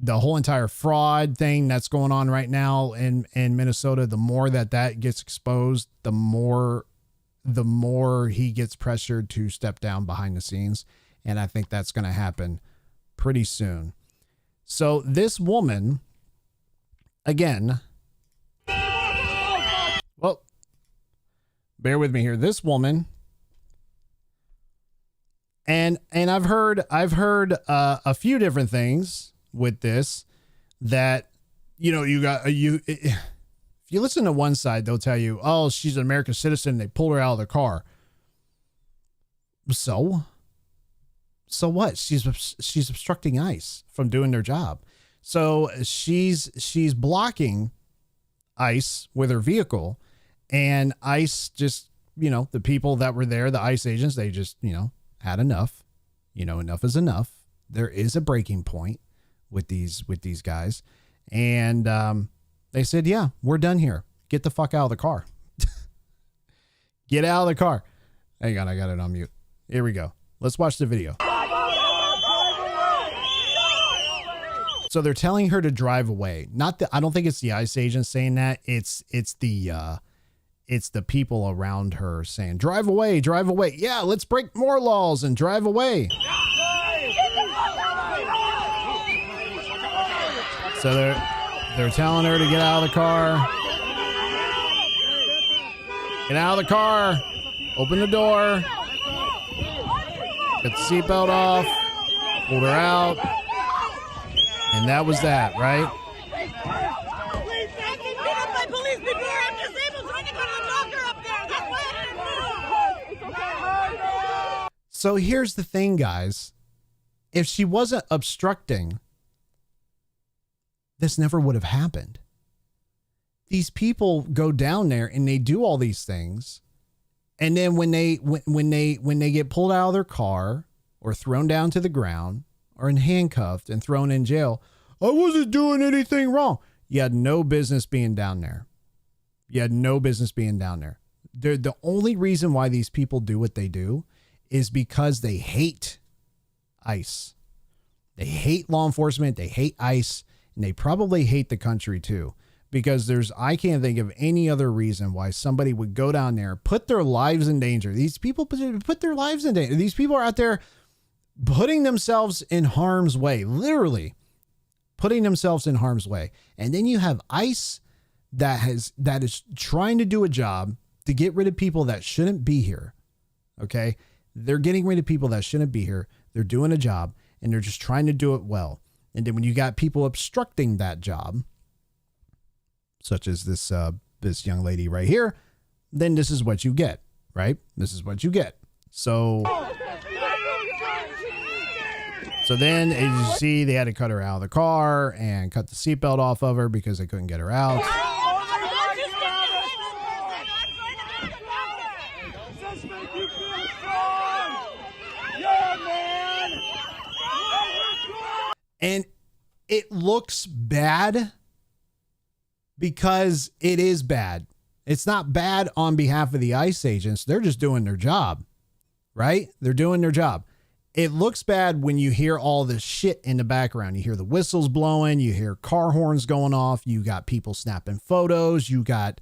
A: the whole entire fraud thing that's going on right now in Minnesota, the more that gets exposed, the more he gets pressured to step down behind the scenes. And I think that's going to happen pretty soon. So this woman, again, well, bear with me here. This woman, and I've heard a few different things with this, that, you know, if you listen to one side, they'll tell you, oh, she's an American citizen. They pulled her out of the car. So what? She's obstructing ICE from doing their job. So she's blocking ICE with her vehicle, and ICE just, you know, the people that were there, the ICE agents, they just, you know, had enough. You know, enough is enough. There is a breaking point with these guys. And, they said, yeah, we're done here. get the fuck out of the car. Get out of the car. Hang on, I got it on mute. Here we go. Let's watch the video. So they're telling her to drive away. I don't think it's the ICE agent saying that. It's the people around her saying, drive away, drive away. Yeah, let's break more laws and drive away. So they're telling her to get out of the car. Get out of the car. Open the door. Get the seatbelt off. Pulled her out. And that was that, right? So here's the thing, guys. If she wasn't obstructing, this never would have happened. These people go down there and they do all these things. And then when they get pulled out of their car or thrown down to the ground, or handcuffed and thrown in jail, I wasn't doing anything wrong. You had no business being down there. You had no business being down there. The only reason why these people do what they do is because they hate ICE. They hate law enforcement. They hate ICE. And they probably hate the country too. Because I can't think of any other reason why somebody would go down there, put their lives in danger. These people put their lives in danger. These people are out there putting themselves in harm's way, literally putting themselves in harm's way. And then you have ICE that is trying to do a job to get rid of people that shouldn't be here. Okay. They're getting rid of people that shouldn't be here. They're doing a job and they're just trying to do it well. And then when you got people obstructing that job, such as this young lady right here, then this is what you get, right? This is what you get. So then, as you see, they had to cut her out of the car and cut the seatbelt off of her because they couldn't get her out. And it looks bad because it is bad. It's not bad on behalf of the ICE agents. They're just doing their job, right? They're doing their job. It looks bad when you hear all this shit in the background. You hear the whistles blowing, you hear car horns going off, you got people snapping photos, you got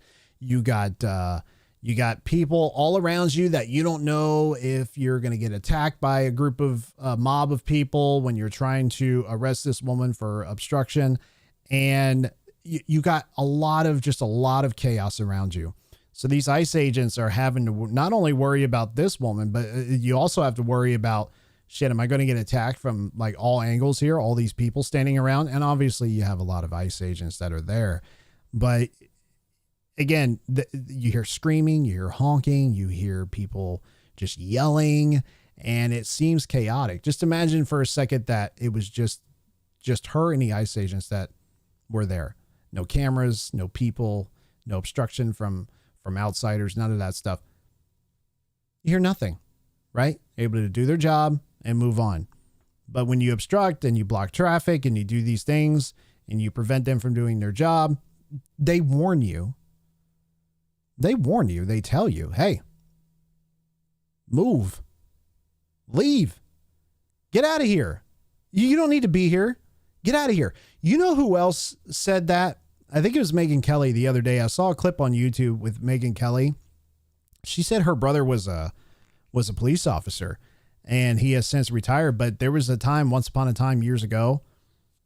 A: people all around you that you don't know if you're going to get attacked by a mob of people when you're trying to arrest this woman for obstruction. And you got a lot of chaos around you. So these ICE agents are having to not only worry about this woman, but you also have to worry about, shit, am I going to get attacked from like all angles here? All these people standing around. And obviously you have a lot of ICE agents that are there, but again, you hear screaming, you hear honking, you hear people just yelling, and it seems chaotic. Just imagine for a second that it was just her and the ICE agents that were there. No cameras, no people, no obstruction from outsiders, none of that stuff. You hear nothing, right? Able to do their job and move on. But when you obstruct and you block traffic and you do these things and you prevent them from doing their job, they warn you. They warn you. They tell you, hey, move, leave, get out of here. You don't need to be here. Get out of here. You know who else said that? I think it was Megyn Kelly the other day. I saw a clip on YouTube with Megyn Kelly. She said her brother was a police officer and he has since retired. But there was a time, once upon a time, years ago,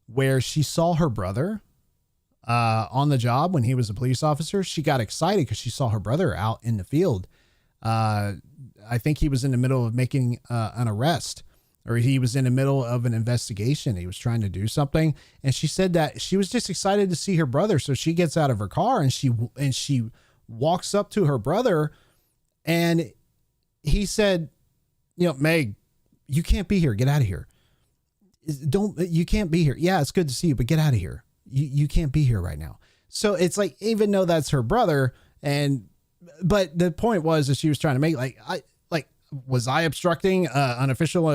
A: where she saw her brother on the job when he was a police officer. She got excited because she saw her brother out in the field. I think he was in the middle of making an arrest, or he was in the middle of an investigation. He was trying to do something. And she said that she was just excited to see her brother. So she gets out of her car and she walks up to her brother, and he said, you know, Meg, you can't be here. Get out of here. You can't be here. Yeah, it's good to see you, but get out of here. You can't be here right now. So it's like, even though that's her brother, but the point was that she was trying to make was I obstructing an official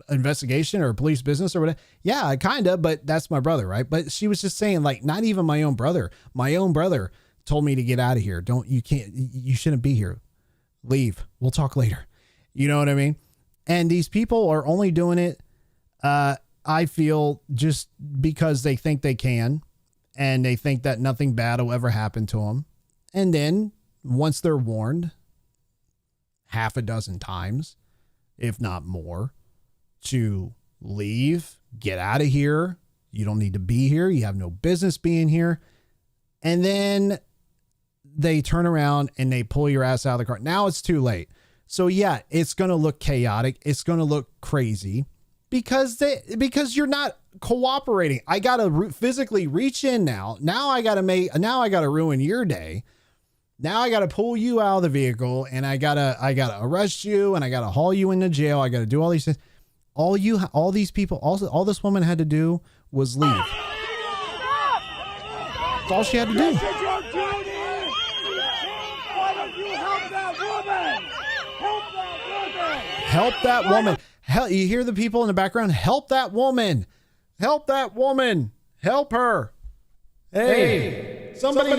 A: investigation or police business or whatever? Yeah, kind of, but that's my brother, right? But she was just saying, like, not even my own brother told me to get out of here. You shouldn't be here. Leave. We'll talk later. You know what I mean? And these people are only doing it, I feel, just because they think they can, and they think that nothing bad will ever happen to them. And then once they're warned half a dozen times, if not more, to leave, get out of here. You don't need to be here. You have no business being here. And then they turn around and they pull your ass out of the car. Now it's too late. So yeah, it's going to look chaotic. It's going to look crazy because you're not cooperating. I got to physically reach in now. Now I got to ruin your day. Now I got to pull you out of the vehicle, and I got to arrest you, and I got to haul you into jail. I got to do all these things. All these people, all this woman had to do was leave. That's all she had to do.
D: This is your duty. Why don't you help that woman? Help that woman.
A: Help that woman. Hell, you hear the people in the background? Help that woman. Help that woman. Help her. Hey, somebody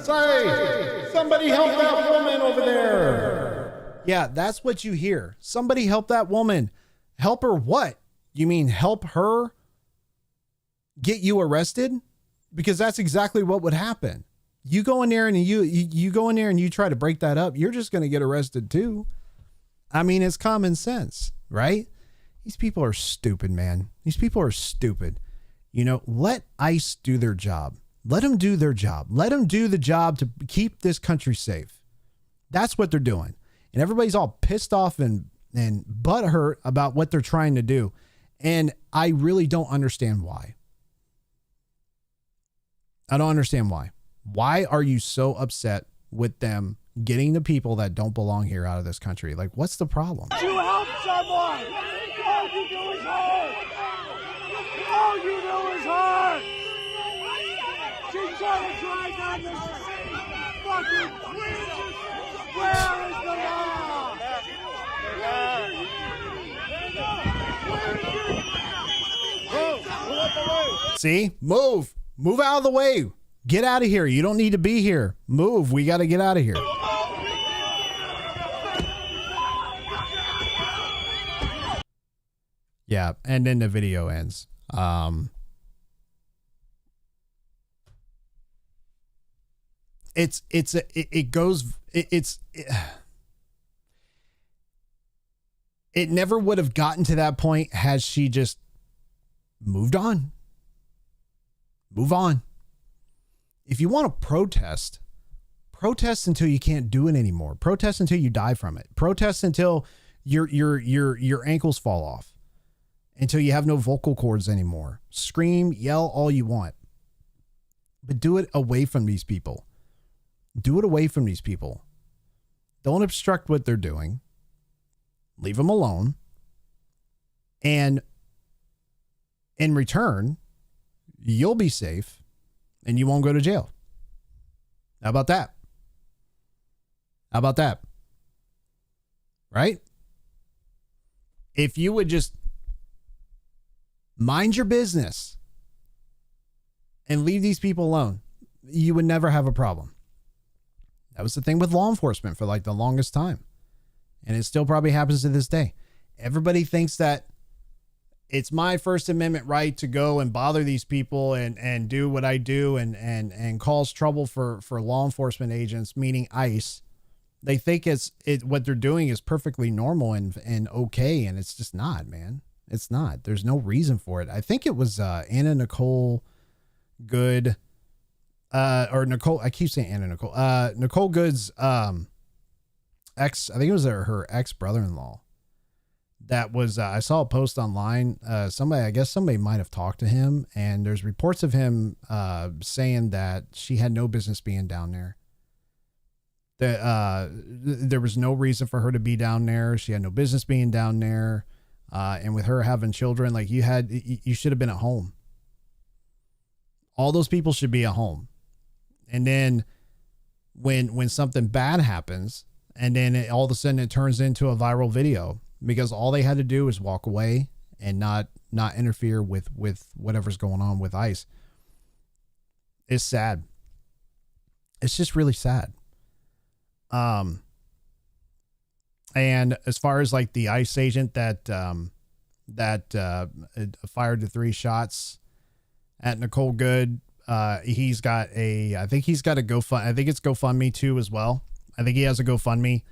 A: sorry, somebody help that woman over there. Yeah, that's what you hear. Somebody help that woman. Help her what? You mean help her get you arrested? Because that's exactly what would happen. You go in there and you go in there and you try to break that up, you're just going to get arrested too. I mean, it's common sense, right? These people are stupid, man. These people are stupid. You know, let ICE do their job. Let them do their job. Let them do the job to keep this country safe. That's what they're doing. And everybody's all pissed off and butthurt about what they're trying to do. And I really don't understand why. I don't understand why. Why are you so upset with them getting the people that don't belong here out of this country? Like, what's the problem?
D: You help someone. All you do is hurt. All you do is hurt. She's trying to drive down this fucking bridge. Where is the law?
A: See? Move. Move out of the way. Get out of here. You don't need to be here. Move. We got to get out of here. Yeah, and then the video ends. It never would have gotten to that point had she just moved on. Move on. If you want to protest until you can't do it anymore. Protest until you die from it. Protest until your ankles fall off. Until you have no vocal cords anymore. Scream, yell all you want. But do it away from these people. Do it away from these people. Don't obstruct what they're doing. Leave them alone. And in return, you'll be safe and you won't go to jail. How about that? How about that? Right? If you would just mind your business and leave these people alone, you would never have a problem. That was the thing with law enforcement for like the longest time. And it still probably happens to this day. Everybody thinks that it's my First Amendment right to go and bother these people and do what I do and cause trouble for law enforcement agents, meaning ICE. They think what they're doing is perfectly normal and okay. And it's just not, man. It's not. There's no reason for it. I think it was Anna Nicole Good. Or Nicole, I keep saying Anna Nicole. Nicole Good's ex, I think it was her ex brother-in-law. That was I saw a post online. I guess somebody might have talked to him, and there's reports of him saying that she had no business being down there. That there was no reason for her to be down there. She had no business being down there. And with her having children, like you should have been at home. All those people should be at home. And then when something bad happens, and then all of a sudden it turns into a viral video because all they had to do is walk away and not interfere with whatever's going on with ICE. is sad. It's just really sad. And as far as like the ICE agent that fired the 3 shots at Nicole Good, he's got I think he's got a I think it's GoFundMe too as well. I think he has a GoFundMe.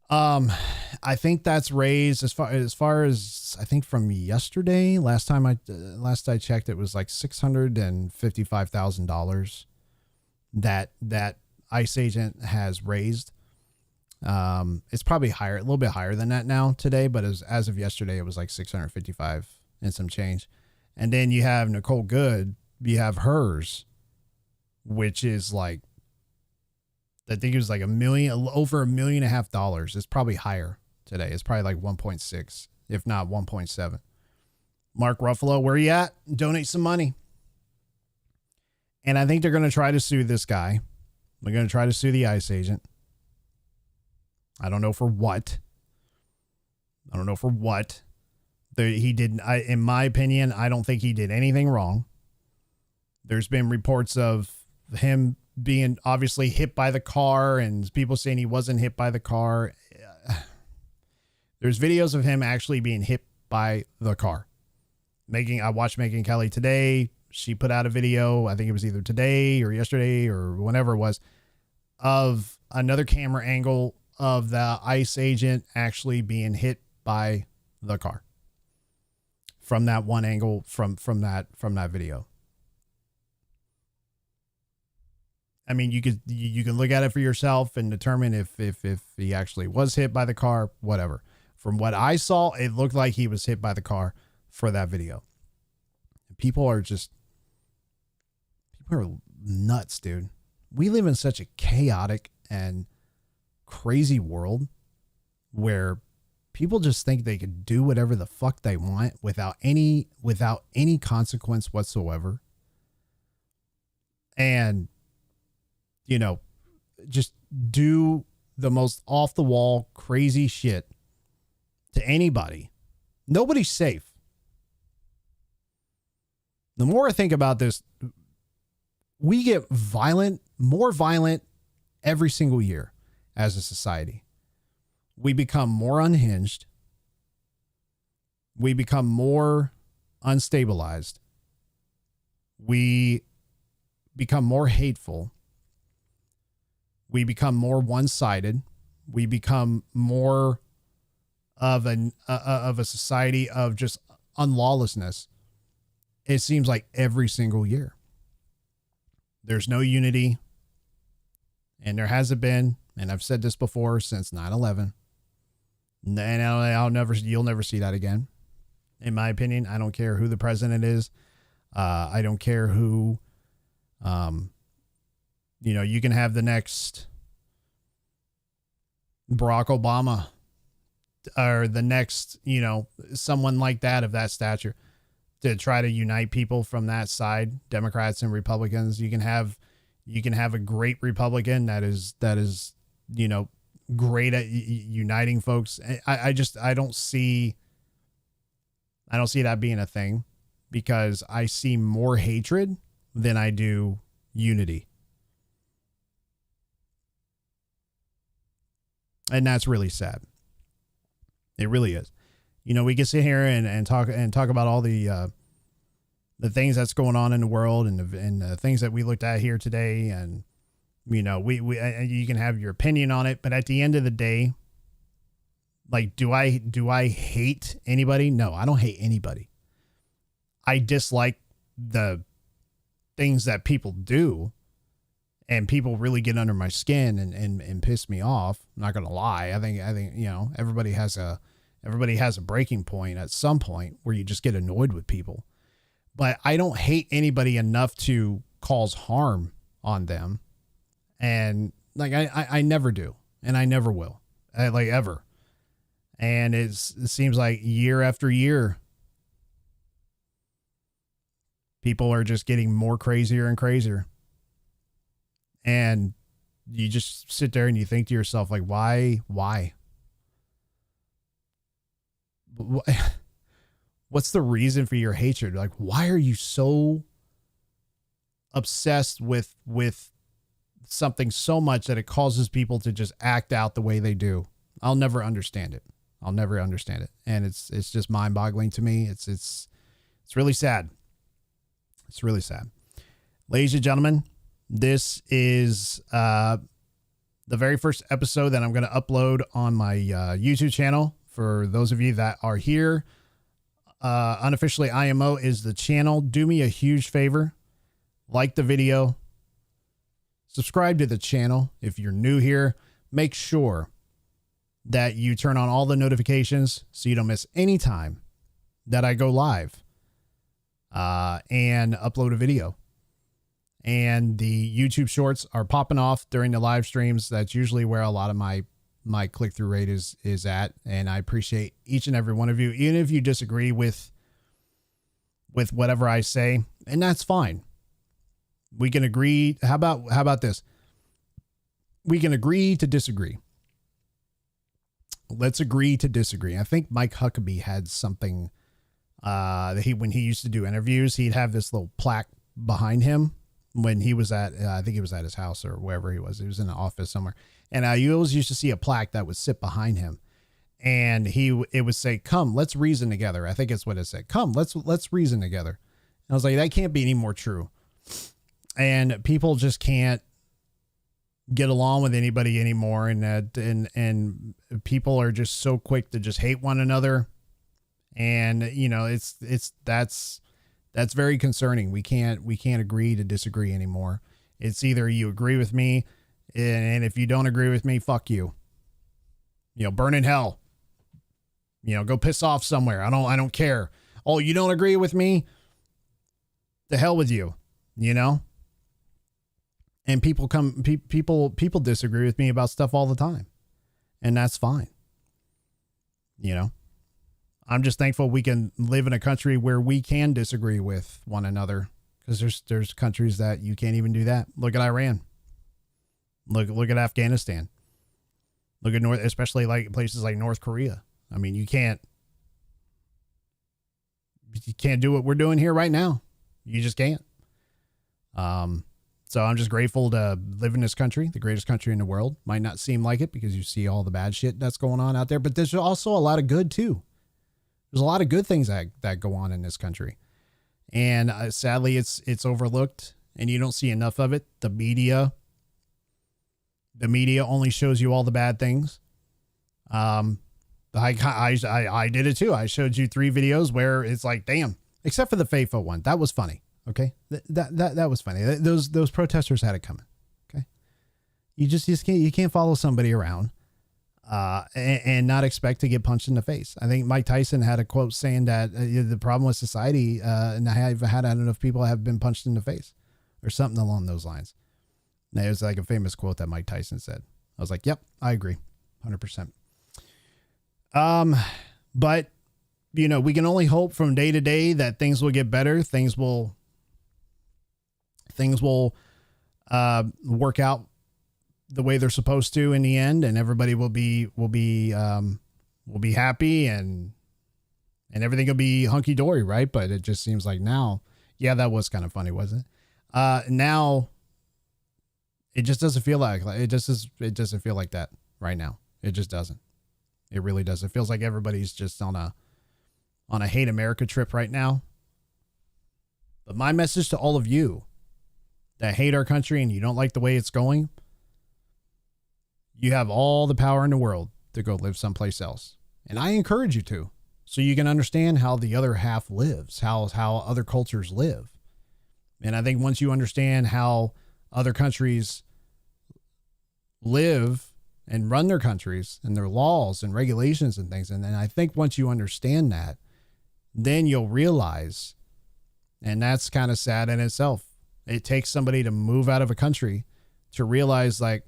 A: I think that's raised as far as I think from yesterday. Last I checked, it was like $655,000 that ICE agent has raised. It's probably higher, a little bit higher than that now today, but as of yesterday, it was like 655 and some change. And then you have Nicole Good, you have hers, which is like, I think it was like over $1.5 million. It's probably higher today. It's probably like 1.6, if not 1.7. Mark Ruffalo, where you at? Donate some money. And I think they're going to try to sue this guy. They're going to try to sue the ICE agent. I don't know for what. He didn't. In my opinion, I don't think he did anything wrong. There's been reports of him being obviously hit by the car and people saying he wasn't hit by the car. There's videos of him actually being hit by the car. I watched Megan Kelly today. She put out a video, I think it was either today or yesterday or whenever it was, of another camera angle of the ICE agent actually being hit by the car from that one angle from that video. I mean, you can look at it for yourself and determine if he actually was hit by the car, whatever. From what I saw, it looked like he was hit by the car for that video. People are nuts, dude. We live in such a chaotic and crazy world where people just think they could do whatever the fuck they want without any consequence whatsoever. And, you know, just do the most off the wall crazy shit to anybody. Nobody's safe. The more I think about this, we get more violent every single year as a society. We become more unhinged. We become more unstabilized. We become more hateful. We become more one-sided. We become more of a society of just unlawlessness. It seems like every single year. There's no unity. And there hasn't been, and I've said this before, since 9/11. And you'll never see that again. In my opinion, I don't care who the president is. I don't care who, you can have the next Barack Obama or the next, someone like that of that stature to try to unite people from that side, Democrats and Republicans. You can have a great Republican that is, great at uniting folks. I don't see that being a thing, because I see more hatred than I do unity. And that's really sad. It really is. We can sit here and talk about all the things that's going on in the world and the things that we looked at here today. And, we you can have your opinion on it, but at the end of the day, like, do I hate anybody? No, I don't hate anybody. I dislike the things that people do, and people really get under my skin and piss me off. I'm not going to lie. I think, everybody has a breaking point at some point where you just get annoyed with people, but I don't hate anybody enough to cause harm on them. And like, I never do. And I never will, like, ever. And it seems like year after year, people are just getting more crazier and crazier. And you just sit there and you think to yourself, like, why? What's the reason for your hatred? Like, why are you so obsessed with something so much that it causes people to just act out the way they do. I'll never understand it. I'll never understand it. And it's just mind boggling to me. It's really sad. It's really sad. Ladies and gentlemen, this is, the very first episode that I'm going to upload on my, YouTube channel. For those of you that are here, Unofficially IMO is the channel. Do me a huge favor. Like the video. Subscribe to the channel. If you're new here, make sure that you turn on all the notifications so you don't miss any time that I go live and upload a video. And the YouTube shorts are popping off during the live streams. That's usually where a lot of my click-through rate is at. And I appreciate each and every one of you, even if you disagree with whatever I say, and that's fine. We can agree. How about this? We can agree to disagree. Let's agree to disagree. I think Mike Huckabee had something that when he used to do interviews, he'd have this little plaque behind him when he was at, I think he was at his house or wherever he was. He was in an office somewhere. And you always used to see a plaque that would sit behind him. And it would say, "Come, let's reason together." I think it's what it said. "Come, let's reason together." And I was like, that can't be any more true. And people just can't get along with anybody anymore. And people are just so quick to just hate one another. And, you know, that's very concerning. We can't agree to disagree anymore. It's either you agree with me, and if you don't agree with me, fuck you. You know, burn in hell. You know, go piss off somewhere. I don't care. Oh, you don't agree with me? The hell with you, you know? And people disagree with me about stuff all the time. And that's fine. You know, I'm just thankful we can live in a country where we can disagree with one another, because there's countries that you can't even do that. Look at Iran. Look at Afghanistan. Look at especially like places like North Korea. I mean, you can't do what we're doing here right now. You just can't. So I'm just grateful to live in this country, the greatest country in the world. Might not seem like it because you see all the bad shit that's going on out there, but there's also a lot of good too. There's a lot of good things that go on in this country. And sadly, it's overlooked and you don't see enough of it. The media only shows you all the bad things. I did it too. I showed you 3 videos where it's like, damn, except for the FAFO one. That was funny. Okay. That was funny. Those protesters had it coming. Okay. You can't follow somebody around, and not expect to get punched in the face. I think Mike Tyson had a quote saying that the problem with society, and I don't know if people have been punched in the face or something along those lines. And it was like a famous quote that Mike Tyson said. I was like, yep, I agree. 100%. But you know, we can only hope from day to day that things will get better. Things will work out the way they're supposed to in the end, and everybody will be happy and everything will be hunky dory, right? But it just seems like now, yeah, that was kind of funny, wasn't it? Now it just doesn't feel like it doesn't feel like that right now. It just doesn't. It really does. It feels like everybody's just on a hate America trip right now. But my message to all of you that hate our country and you don't like the way it's going, you have all the power in the world to go live someplace else. And I encourage you to, so you can understand how the other half lives, how other cultures live. And I think once you understand how other countries live and run their countries and their laws and regulations and things, and then I think once you understand that, then you'll realize, and that's kind of sad in itself. It takes somebody to move out of a country to realize, like,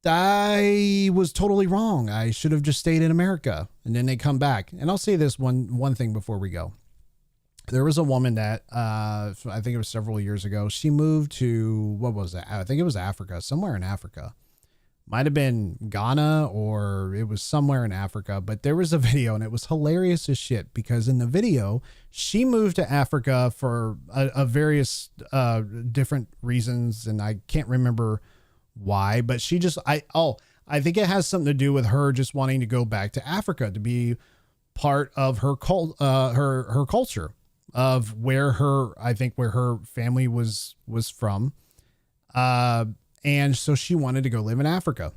A: I was totally wrong. I should have just stayed in America. And then they come back. And I'll say this one thing before we go. There was a woman that, I think it was several years ago. She moved to, what was that? I think it was Africa, somewhere in Africa. might have been Ghana or it was somewhere in Africa, but there was a video and it was hilarious as shit because in the video, she moved to Africa for a various different reasons. And I can't remember why, but she just, I think it has something to do with her just wanting to go back to Africa to be part of her her culture of where her family was from. And so she wanted to go live in Africa.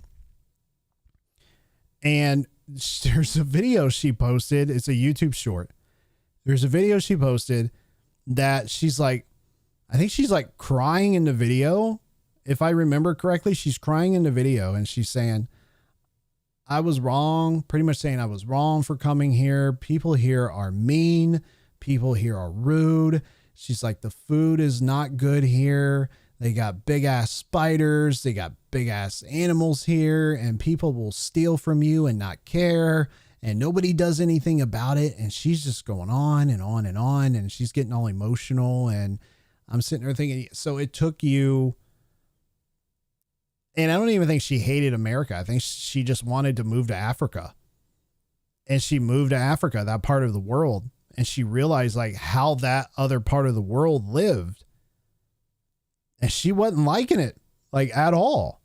A: And there's a video she posted. It's a YouTube short. There's a video she posted that she's like, I think she's like crying in the video. If I remember correctly, she's crying in the video and she's saying, I was wrong, pretty much saying I was wrong for coming here. People here are mean. People here are rude. She's like, the food is not good here. They got big ass spiders. They got big ass animals here and people will steal from you and not care. And nobody does anything about it. And she's just going on and on and on. And she's getting all emotional. And I'm sitting there thinking, so it took you. And I don't even think she hated America. I think she just wanted to move to Africa. And she moved to Africa, that part of the world. And she realized like how that other part of the world lived. And she wasn't liking it like at all.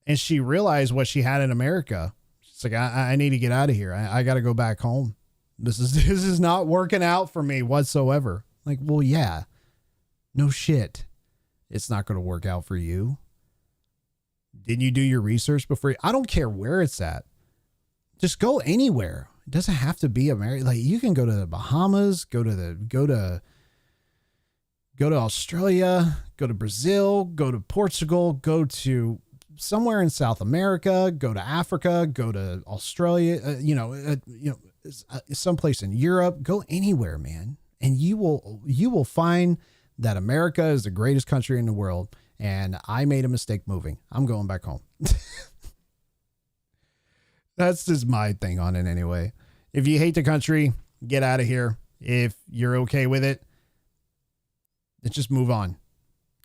A: And she realized what she had in America. She's like, I need to get out of here. I got to go back home. This is not working out for me whatsoever. Like, well, yeah, no shit. It's not going to work out for you. Didn't you do your research before? I don't care where it's at. Just go anywhere. It doesn't have to be America. Like you can go to the Bahamas, go to Australia, go to Brazil, go to Portugal, go to somewhere in South America, go to Africa, go to Australia, someplace in Europe, go anywhere, man. And you will find that America is the greatest country in the world. And I made a mistake moving. I'm going back home. That's just my thing on it anyway. If you hate the country, get out of here. If you're okay with it, just move on.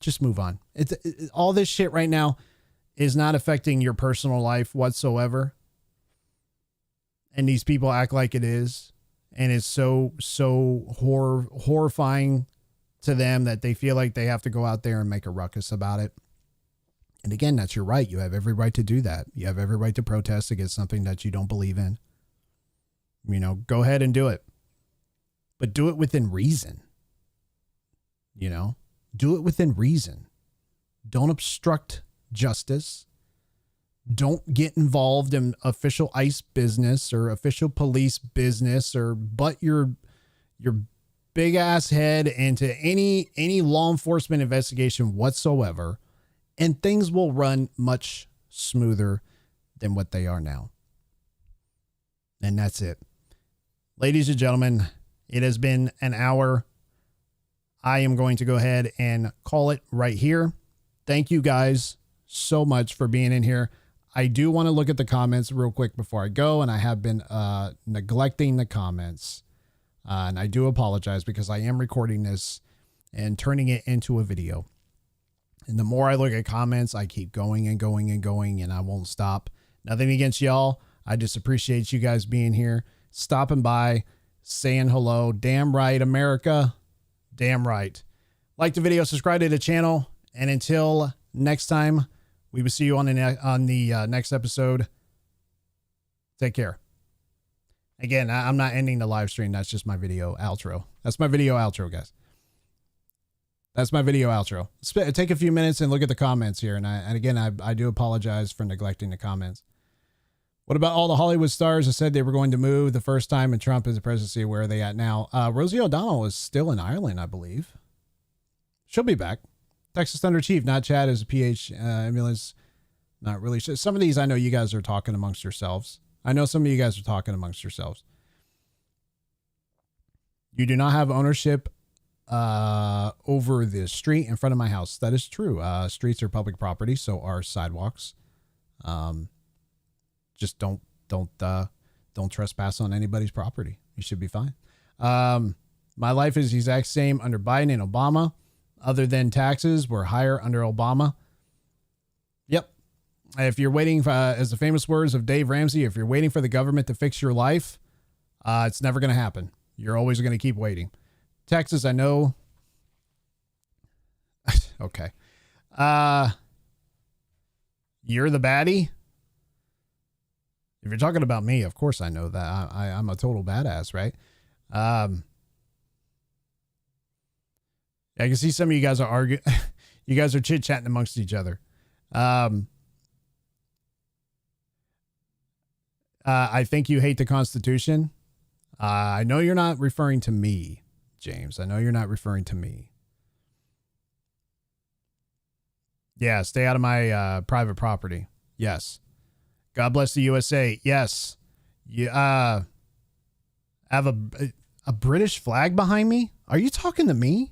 A: Just move on. All this shit right now is not affecting your personal life whatsoever. And these people act like it is. And it's so horrifying to them that they feel like they have to go out there and make a ruckus about it. And again, that's your right. You have every right to do that. You have every right to protest against something that you don't believe in. Go ahead and do it. But do it within reason. Do it within reason. Don't obstruct justice. Don't get involved in official ICE business or official police business or butt your big ass head into any law enforcement investigation whatsoever. And things will run much smoother than what they are now. And that's it. Ladies and gentlemen, it has been an hour. I am going to go ahead and call it right here. Thank you guys so much for being in here. I do want to look at the comments real quick before I go, and I have been neglecting the comments. And I do apologize because I am recording this and turning it into a video. And the more I look at comments, I keep going and going and going, and I won't stop. Nothing against y'all. I just appreciate you guys being here, stopping by, saying hello. Damn right, America. Damn right. Like the video, subscribe to the channel, and until next time, we will see you on the next episode. Take care. Again, I'm not ending the live stream. That's just my video outro. That's my video outro, guys. That's my video outro. Take a few minutes and look at the comments here. And again, I do apologize for neglecting the comments. What about all the Hollywood stars that said they were going to move the first time and Trump is the presidency? Where are they at now? Rosie O'Donnell is still in Ireland, I believe. She'll be back. Texas Thunder Chief, not Chad, is a PH ambulance. Not really sure. Some of these I know you guys are talking amongst yourselves. I know some of you guys are talking amongst yourselves. You do not have ownership over the street in front of my house. That is true. Streets are public property, so are sidewalks. Just don't trespass on anybody's property. You should be fine. My life is the exact same under Biden and Obama. Other than taxes were higher under Obama. Yep. If you're waiting for, as the famous words of Dave Ramsey, if you're waiting for the government to fix your life, it's never going to happen. You're always going to keep waiting. Texas, I know. Okay. You're the baddie. If you're talking about me, of course I know that. I'm a total badass, right? I can see some of you guys are arguing. You guys are chit-chatting amongst each other. I think you hate the Constitution. I know you're not referring to me, James. I know you're not referring to me. Yeah, stay out of my private property. Yes. God bless the USA. Yes. You have a British flag behind me? Are you talking to me?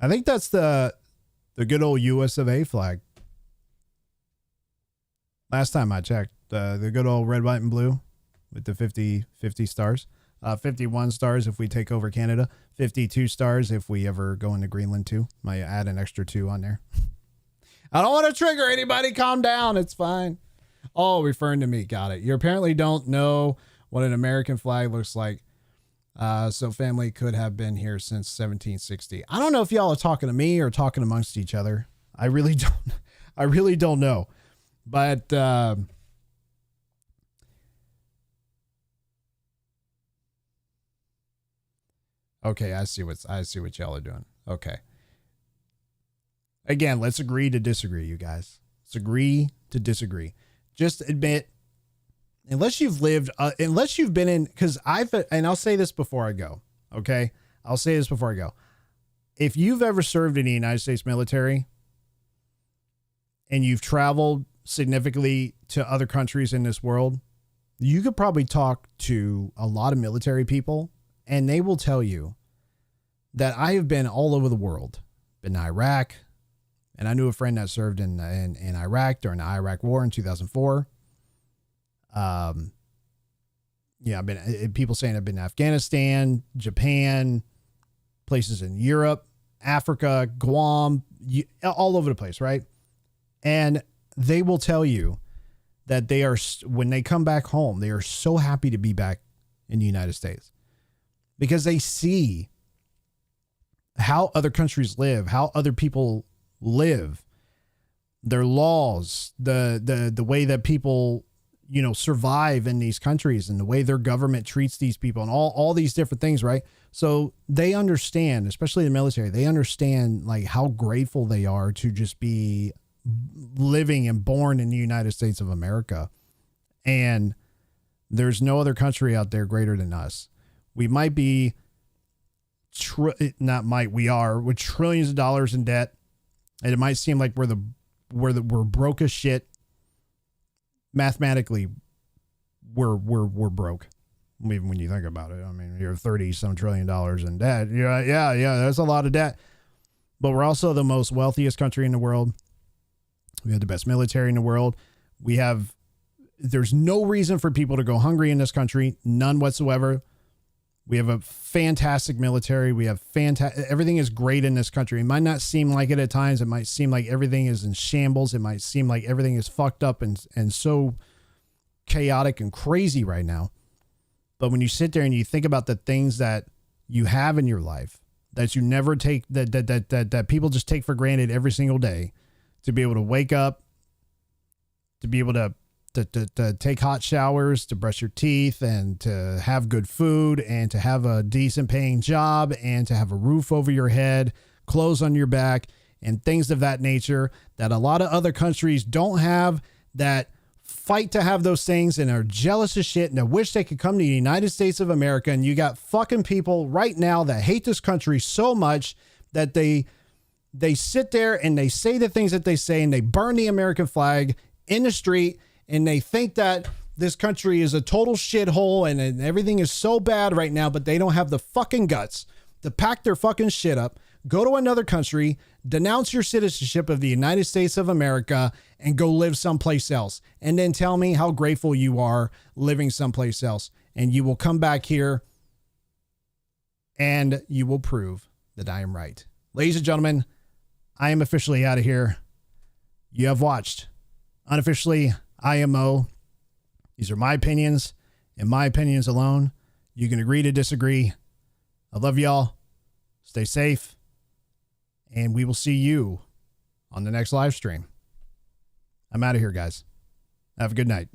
A: I think that's the good old US of A flag. Last time I checked, the good old red, white, and blue with the 50 stars. 51 stars if we take over Canada. 52 stars if we ever go into Greenland too. Might add an extra 2 on there. I don't want to trigger anybody. Calm down. It's fine. Oh, referring to me. Got it. You apparently don't know what an American flag looks like. So family could have been here since 1760. I don't know if y'all are talking to me or talking amongst each other. I really don't know. But okay, I see what y'all are doing. Okay. Again, let's agree to disagree, you guys. Let's agree to disagree. Just admit, unless you've been in, because and I'll say this before I go, okay? I'll say this before I go. If you've ever served in the United States military and you've traveled significantly to other countries in this world, you could probably talk to a lot of military people and they will tell you that I have been all over the world. Been to Iraq, and I knew a friend that served in Iraq during the Iraq War in 2004. Yeah, I've been, people saying I've been to Afghanistan, Japan, places in Europe, Africa, Guam, all over the place, right? And they will tell you that they are, when they come back home, they are so happy to be back in the United States because they see how other countries live, how other people live, their laws, the way that people, survive in these countries and the way their government treats these people and all these different things, right? So they understand, especially the military, they understand like how grateful they are to just be living and born in the United States of America. And there's no other country out there greater than us. We might be, we are with trillions of dollars in debt. And it might seem like we're broke as shit. Mathematically, we're broke. Even when you think about it, I mean, you're 30 some $trillion in debt. Yeah. That's a lot of debt, but we're also the most wealthiest country in the world. We have the best military in the world. There's no reason for people to go hungry in this country. None whatsoever. We have a fantastic military. We have everything is great in this country. It might not seem like it at times. It might seem like everything is in shambles. It might seem like everything is fucked up and so chaotic and crazy right now. But when you sit there and you think about the things that you have in your life that you never take, that people just take for granted every single day, to be able to wake up, to be able to take hot showers, to brush your teeth, and to have good food, and to have a decent paying job, and to have a roof over your head, clothes on your back, and things of that nature that a lot of other countries don't have, that fight to have those things and are jealous as shit and I wish they could come to the United States of America. And you got fucking people right now that hate this country so much that they sit there and they say the things that they say and they burn the American flag in the street. And they think that this country is a total shithole and everything is so bad right now, but they don't have the fucking guts to pack their fucking shit up, go to another country, denounce your citizenship of the United States of America, and go live someplace else. And then tell me how grateful you are living someplace else. and you will come back here and you will prove that I am right. Ladies and gentlemen, I am officially out of here. You have watched Unofficially IMO. These are my opinions and my opinions alone. You can agree to disagree. I love y'all. Stay safe. And we will see you on the next live stream. I'm out of here, guys. Have a good night.